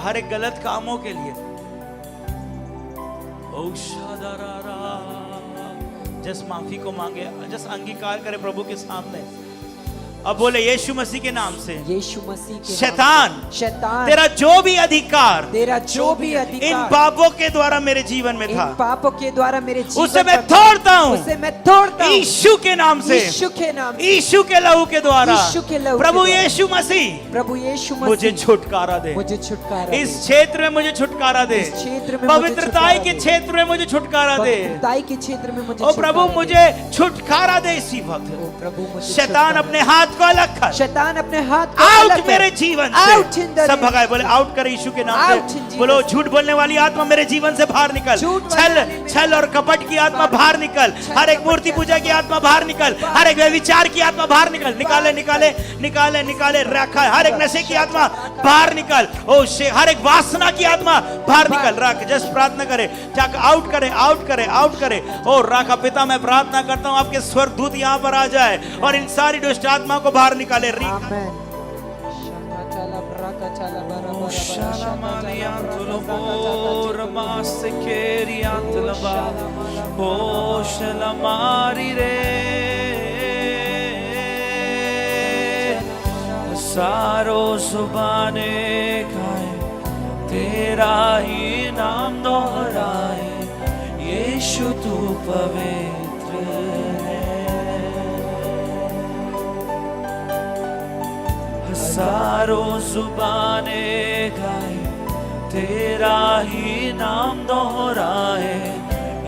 हर एक गलत कामों के लिए। ओ शादारा जस्ट माफी को मांगे, जस्ट अंगीकार करे प्रभु के सामने। अब बोले यीशु मसीह के नाम से, यीशु मसीह के शैतान, नाम से, शैतान तेरा जो भी अधिकार, तेरा जो भी अधिकार इन पापों के द्वारा मेरे जीवन में इन था, पापों के द्वारा मेरे जीवन उसे मैं पर- तोड़ता हूं, उसे मैं तोड़ता हूं यीशु के नाम से, यीशु के नाम से, यीशु के लहू के द्वारा। यीशु के लहू के प्रभु द्वारा। यीशु मसीह प्रभु यीशु मसीह मुझे छुटकारा दे, मुझे छुटकारा इस दे। क्षेत्र में मुझे छुटकारा दे, इस क्षेत्र में मुझे पवित्रताई छुटकारा के दे। क्षेत्र में मुझे छुटकारा दे। पवित्रताई के क्षेत्र में मुझे ओ प्रभु छुटकारा दे। मुझे छुटकारा दे इसी ओ वक्त। प्रभु मुझे शैतान छुटकारा अपने हाथ को अलग कर, दे। शैतान अपने हाथ को आउट अलग कर। मेरे जीवन Out से। in the सब name- भगाए, बोले आउट कर यीशु के नाम Out in से। Jesus' बोलो name। झूठ बोलने वाली आत्मा मेरे जीवन से बाहर निकल, झूठ बोलने छल वाली छल और कपट की आत्मा बाहर निकल, हर एक मूर्ति पूजा की आत्मा बाहर निकल, हर एक व्यभिचार की आत्मा बाहर निकल, निकाले निकाले निकाले निकाले रखा, हर एक नशे की आत्मा बाहर निकल, ओ हर एक वासना की आत्मा बाहर निकल। रख, जस्ट प्रार्थना करे, जाकर आउट करे, आउट करे, आउट करे। ओ राखा पिता, मैं प्रार्थना करता हूं आपके स्वर्गदूत यहां पर आ जाए और इन सारी दुष्ट आत्मा को बाहर निकाले। आमेन। शाका चला ब्राका चला बरा बरा बरा, शाका चला सारो जुबाने गाए तेरा ही नाम दोहराए, यीशु तू पवित्र है। हजारों जुबाने गाए तेरा ही नाम दोहराए,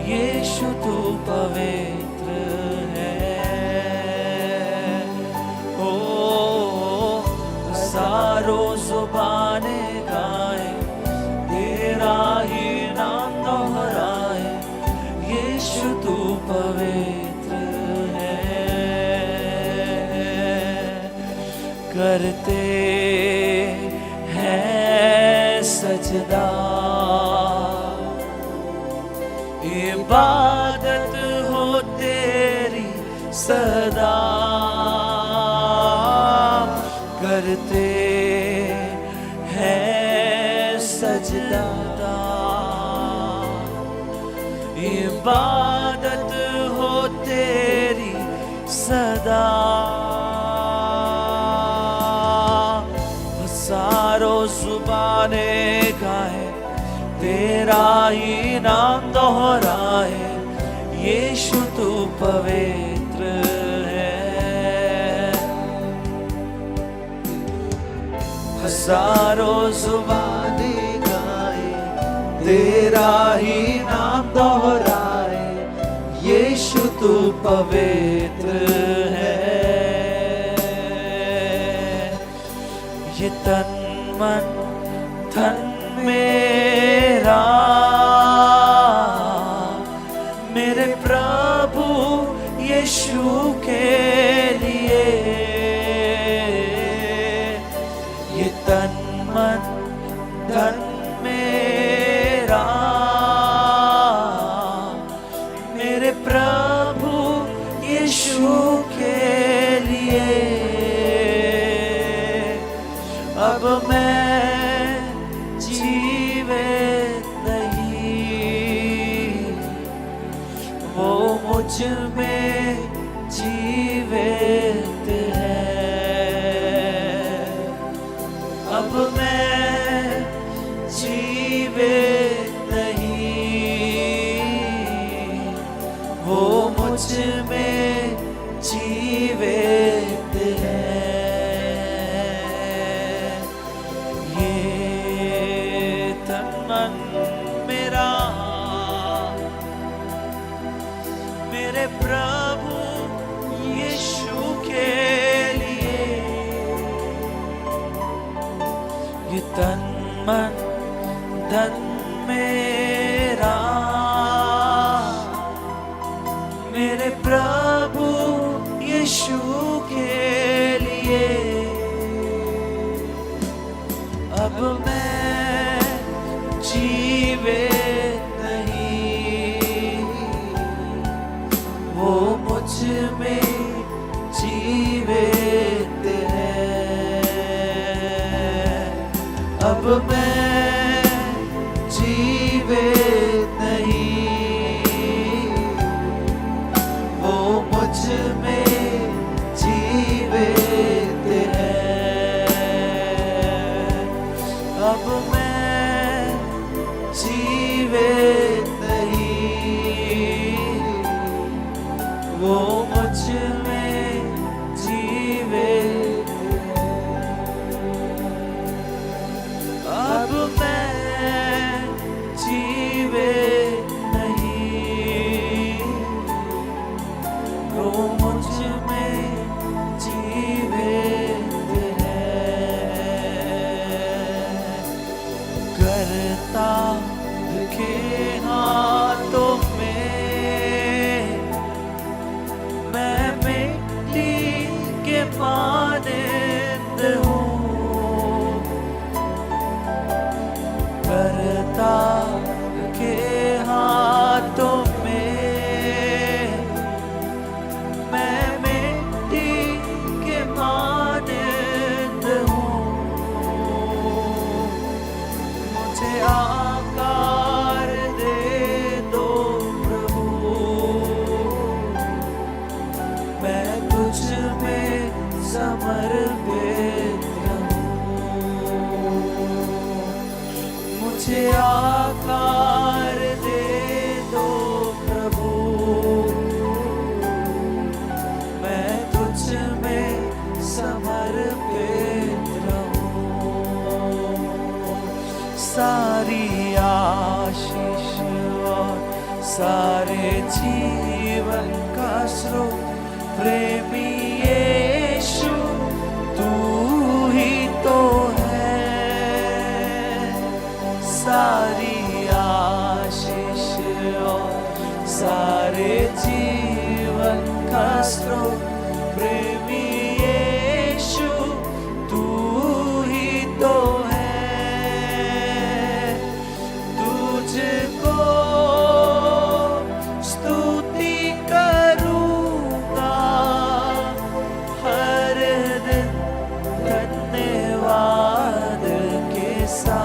यीशु तू पवित्र है। ओ हजारों जुबाने गाए तेरा ही नाम दोहराए, यीशु तू पवित्र है। करते हैं सजदा, इबादत हो तेरी सदा, करते हैं सजदा, इबादत हो तेरी सदा। हजारों जुबाने गाए तेरा ही नाम दोहराए, यीशु तू पवित्र है। हजारों जुबाने गाए तेरा ही नाम दोहराए, यीशु तू पवित्र है। ये तन मन धन मेरा मेरे प्रभु यीशु के लिए ये तन मन धन मेरा मेरे प्रभु यीशु के लिए अब मैं जीवित नहीं वो मुझ में जीवित है अब मैं जीवित नहीं वो मुझ में जीवित है ये तन मन मेरा मेरे प्रभु यीशु के लिए ये तन मन धन मेरा मेरे प्रभु यीशु के लिए अब मैं जीवित नहीं वो मुझ में जीवित है अब मैं जीवित नहीं वो मुझ में जीवित है अब मैं जीवित नहीं वो मुझ में जीवित अब मैं जीवित नहीं वो मुझ में जीवित है करता के हाथों में मैं मिट्टी के मानंद हूँ करता के हाथों में मैं मिट्टी के मानंद हूँ मुझे आकार दे दो प्रभु मैं तुझ में समर्पित रहूं मुझे आकार दे दो प्रभु मैं तुझ में समर्पित रहूं सारी आशीष और सारे जीवन का स्रोत प्रेमी यीशु तू ही तो है सारी आशीष और सारे जीवन का स्रोत प्रेमी यीशु तू ही तो है तुझको स्तुति करूंगा हर दिन धन्यवाद के साथ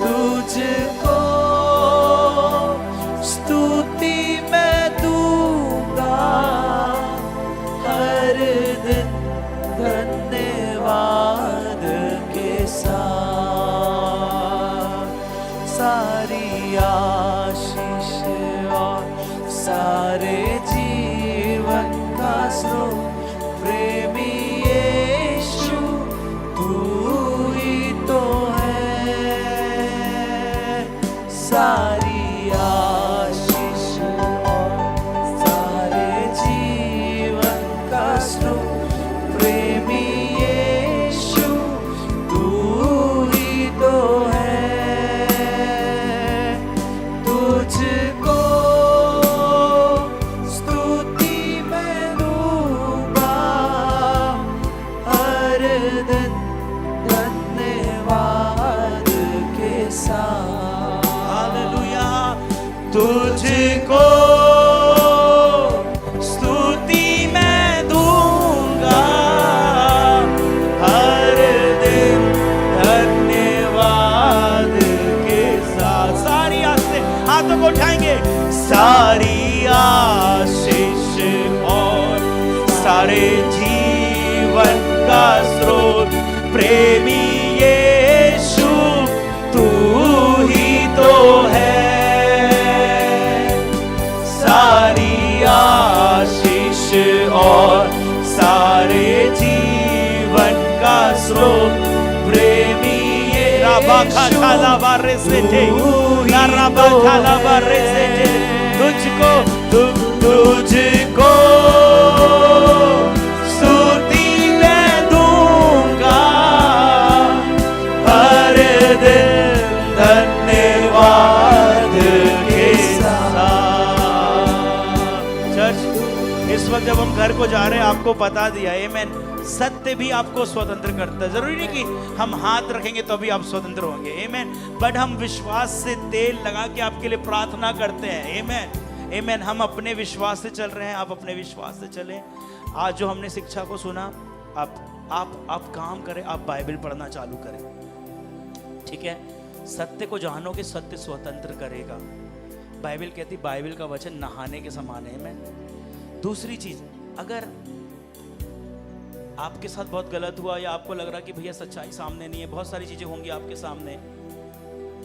तुझको स्तुति मैं दूंगा हर दिन धन्यवाद के साथ सारी आशीष और सारे जीवन का स्रोत प्रेमी यीशु तू ही तो है सारी आशीष और सारे जीवन का स्रोत प्रेमी यीशु तू ही तो है तुझको तुझको स्तुति मैं दूंगा हर दिन धन्यवाद के साथ। हालेलुया। तुझको स्तुति मैं दूंगा हर दिन धन्यवाद के साथ। सारी आशीष हाथों को उठाएंगे। सारी आशीष और सारे जीवन का स्रोत प्रेमी यीशु तू ही तो है। सारी आशीष और सारे जीवन का स्रोत प्रेमी तुझको तुझको स्तुति मैं दूंगा हर दिन धन्यवाद के साथ। चर्च, इस वक्त जब हम घर को जा रहे हैं आपको बता दिया, आमेन, सत्य भी आपको स्वतंत्र करता है। जरूरी नहीं कि हम हाथ रखेंगे तो भी आप स्वतंत्र होंगे, आमेन, बट हम विश्वास से तेल लगा के आपके लिए प्रार्थना करते हैं, आमेन, आमेन। हम अपने विश्वास से चल रहे हैं, आप अपने विश्वास से चलें। आज जो हमने शिक्षा को सुना, आप काम करें, आप बाइबल पढ़ना चालू करें, ठीक है। सत्य को जानोगे, सत्य स्वतंत्र करेगा। बाइबल कहती, बाइबल का वचन नहाने के समान है। मैं दूसरी चीज, अगर आपके साथ बहुत गलत हुआ या आपको लग रहा कि भैया सच्चाई सामने नहीं है, बहुत सारी चीजें होंगी आपके सामने,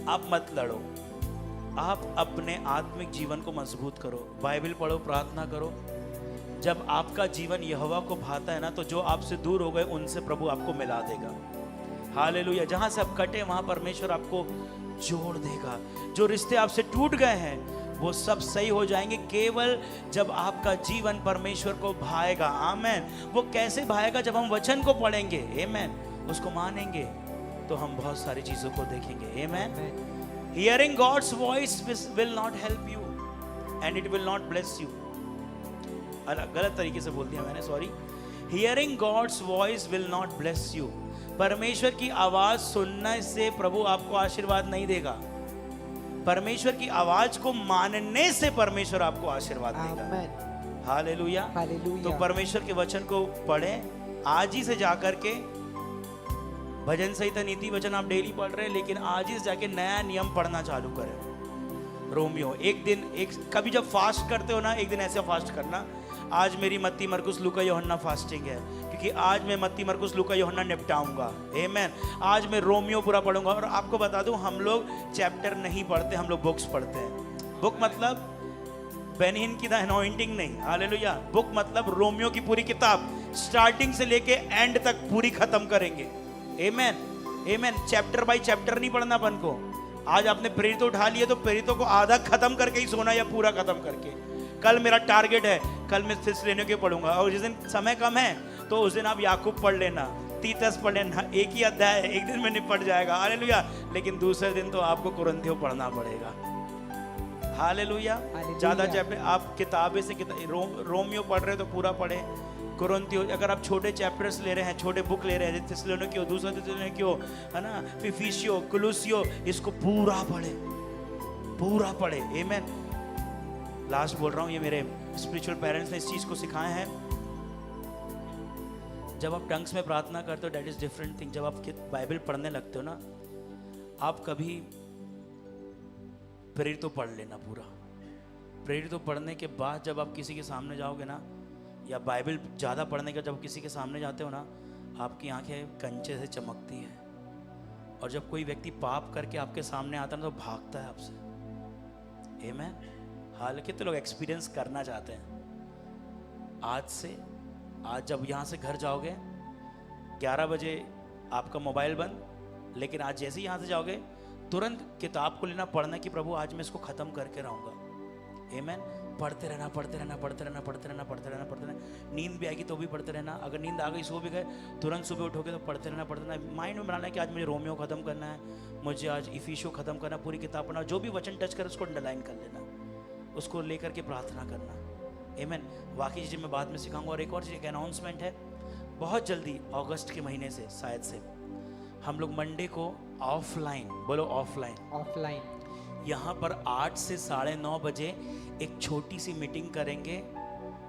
आप मत लड़ो। आप अपने आत्मिक जीवन को मजबूत करो, बाइबल पढ़ो, प्रार्थना करो। जब आपका जीवन यहोवा को भाता है ना, तो जो आपसे दूर हो गए उनसे प्रभु आपको मिला देगा। हालेलुया। जहां से आप कटे वहां परमेश्वर आपको जोड़ देगा। जो रिश्ते आपसे टूट गए हैं वो सब सही हो जाएंगे, केवल जब आपका जीवन परमेश्वर को भाएगा। आमेन। वो कैसे भाएगा? जब हम वचन को पढ़ेंगे, आमेन, उसको मानेंगे, तो हम बहुत सारी चीजों को देखेंगे। आमेन। Hearing God's voice will not help you and it will not bless you. गलत तरीके से बोल दिया मैंने, sorry. Hearing God's voice will not bless you. परमेश्वर की आवाज सुनने से प्रभु आपको आशीर्वाद नहीं देगा। परमेश्वर की आवाज को मानने से परमेश्वर आपको आशीर्वाद देगा। हालेलुया। तो परमेश्वर के वचन को पढ़ें आज ही से जाकर के। भजन संहिता, नीति वचन आप डेली पढ़ रहे हैं, लेकिन आज ही से जाके नया नियम पढ़ना चालू करें। रोमियो, एक दिन कभी जब फास्ट करते हो ना, एक दिन ऐसा फास्ट करना, आज मेरी मत्ती मरकुस लूका यूहन्ना फास्टिंग है, क्योंकि आज मैं मत्ती मरकुस लूका यूहन्ना निपटाऊंगा। आमेन। आज मैं रोमियो पूरा पढ़ूंगा। और आपको बता दूं, हम लोग चैप्टर नहीं पढ़ते, हम लोग बुक्स पढ़ते हैं। बुक मतलब बेनिहिन की द अनॉइंटिंग नहीं, हालेलुया। बुक मतलब रोमियो की पूरी किताब स्टार्टिंग से लेके एंड तक पूरी खत्म करेंगे। आमेन, आमेन। चैप्टर बाय चैप्टर नहीं पढ़ना अपन को। आज आपने प्रेरित उठा लिए तो प्रेरितों को आधा खत्म करके ही सोना या पूरा खत्म करके। कल मेरा टारगेट है, कल मैं थिस्सलुनीके के पढ़ूंगा, और जिस दिन समय कम है तो उस दिन आप याकूब पढ़ लेना, तीतस पढ़ लेना, एक ही अध्याय है, एक दिन में निपट जाएगा। हालेलुया। लेकिन दूसरे दिन तो आपको कुरिन्थियों पढ़ना पड़ेगा। हालेलुया। ज्यादा चैप्टर आप किताबें से रोमियो पढ़ रहे हो तो पूरा पढ़े। कुरिन्थियों, अगर आप छोटे चैप्टर्स ले रहे हैं, छोटे बुक ले रहे हैं, थिस्सलुनीके, दूसरा थिस्सलुनीके, है ना, इफिसियों, कुलुसियों, इसको पूरा पढ़े, पूरा पढ़े। आमेन। लास्ट बोल रहा हूं, ये मेरे स्पिरिचुअल पेरेंट्स ने इस चीज को सिखाया है। जब आप टंग्स में प्रार्थना करते हो, दैट इज डिफरेंट थिंग। जब आप बाइबल पढ़ने लगते हो ना, आप कभी प्रेरित तो पढ़ लेना पूरा। प्रेरित तो पढ़ने के बाद जब आप किसी के सामने जाओगे ना, या बाइबल ज़्यादा पढ़ने का जब किसी के सामने जाते हो ना, आपकी आंखें कंचे से चमकती हैं। और जब कोई व्यक्ति पाप करके आपके सामने आता है ना, तो भागता है आपसे। आमेन। हालांकि तो लोग एक्सपीरियंस करना चाहते हैं। आज जब यहाँ से घर जाओगे, 11 बजे आपका मोबाइल बंद, लेकिन आज जैसे ही यहाँ से जाओगे तुरंत किताब को लेना, पढ़ना कि प्रभु आज मैं इसको ख़त्म करके रहूँगा। आमेन। पढ़ते रहना, पढ़ते रहना, पढ़ते रहना, पढ़ते रहना, पढ़ते रहना, पढ़ते रहना। नींद भी आएगी तो भी पढ़ते रहना। अगर नींद आ गई, सो भी गए, तुरंत सुबह उठोगे तो पढ़ते रहना, पढ़ते रहना। माइंड में बनाना है कि आज मुझे रोमियो खत्म करना है, मुझे आज इफिसियों खत्म करना, पूरी किताब पढ़ना। जो भी वचन टच करे उसको अंडरलाइन कर लेना, उसको लेकर के प्रार्थना करना। आमेन। बाकी चीज़ें मैं बाद में सिखाऊंगा। और एक और चीज़, एक अनाउंसमेंट है, बहुत जल्दी अगस्त के महीने से शायद से हम लोग मंडे को ऑफलाइन, बोलो ऑफलाइन, ऑफलाइन यहाँ पर 8 से 9:30 बजे एक छोटी सी मीटिंग करेंगे।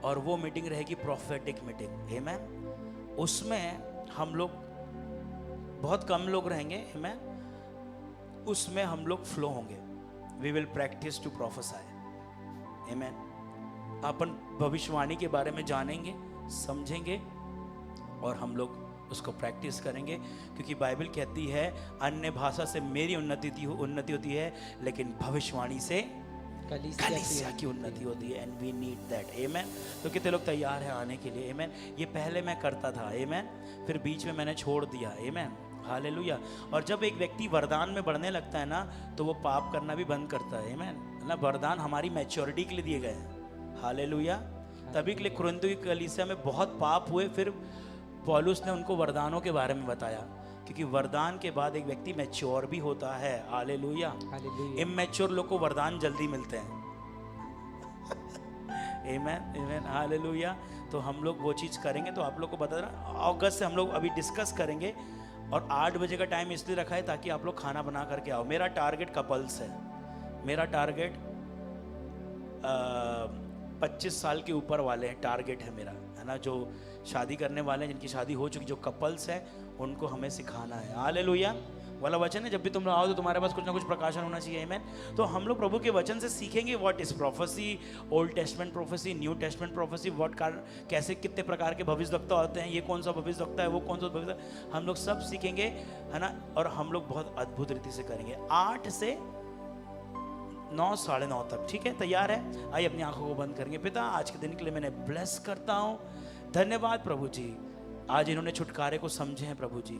और वो मीटिंग रहेगी प्रोफेटिक मीटिंग। आमेन। उसमें हम लोग बहुत कम लोग रहेंगे। आमेन। उसमें हम लोग फ्लो होंगे। We will practice to prophesy. Amen. अपन भविष्यवाणी के बारे में जानेंगे, समझेंगे और हम लोग उसको प्रैक्टिस करेंगे। क्योंकि बाइबल कहती है अन्य भाषा से मेरी उन्नति होती है, लेकिन भविष्यवाणी से कलीसिया की उन्नति होती है। And we need that. Amen. तो कितने लोग तैयार हैं आने के लिए? आमेन। ये पहले मैं करता था, आमेन, फिर बीच में मैंने छोड़ दिया। आमेन। हालेलुया। और जब एक व्यक्ति वरदान में बढ़ने लगता है ना, तो वो पाप करना भी बंद करता है। आमेन ना। वरदान हमारी मैच्योरिटी के लिए दिए गए हैं। हालेलुया। तभी के लिए कुरिन्थियों की कलीसिया में बहुत पाप हुए। फिर पौलुस ने उनको वरदानों के बारे में बताया, क्योंकि वरदान के बाद एक व्यक्ति मैच्योर भी होता है। हालेलुया। इमैच्योर लोग को वरदान जल्दी मिलते हैं। आमेन, आमेन, हालेलुया। तो हम लोग वो चीज़ करेंगे। तो आप लोग को बता रहा, अगस्त से हम लोग अभी डिस्कस करेंगे। और 8 बजे का टाइम इसलिए रखा है ताकि आप लोग खाना बना करके आओ। मेरा टारगेट कपल्स है। मेरा टारगेट 25 साल के ऊपर वाले हैं, टारगेट है मेरा, है ना। जो शादी करने वाले हैं, जिनकी शादी हो चुकी, जो कपल्स हैं, उनको हमें सिखाना है। हालेलुया वाला वचन है, जब भी तुम लोग आओ तो तुम्हारे पास कुछ ना कुछ प्रकाशन होना चाहिए। आमेन। तो हम लोग प्रभु के वचन से सीखेंगे what is prophecy, old testament prophecy, new testament prophecy, what कैसे कितने प्रकार के भविष्यवक्ता होते हैं, ये कौन सा भविष्यवक्ता है, वो कौन सा भविष्यवक्ता, हम लोग सब सीखेंगे, है ना। और हम लोग बहुत अद्भुत रीति से करेंगे 8 से 9, 9:30 तक। ठीक है, तैयार है? आइए अपनी आंखों को बंद करेंगे। पिता, आज के दिन के लिए मैंने ब्लेस करता हूँ। धन्यवाद प्रभु जी, आज इन्होंने छुटकारे को समझे हैं प्रभु जी।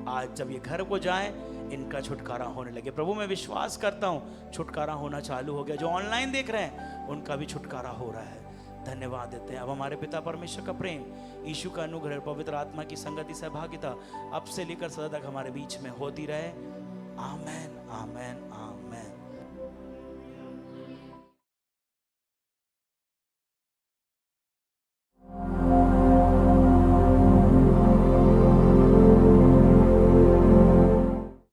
आज जब ये घर को जाएं, इनका छुटकारा होने लगे। प्रभु मैं विश्वास करता हूँ छुटकारा होना चालू हो गया। जो ऑनलाइन देख रहे हैं उनका भी छुटकारा हो रहा है। धन्यवाद देते हैं। अब हमारे पिता परमेश्वर का प्रेम, यीशु का अनुग्रह, पवित्र आत्मा की संगति, सहभागिता अब से लेकर सदा तक हमारे बीच में होती रहे। आमेन, आमेन,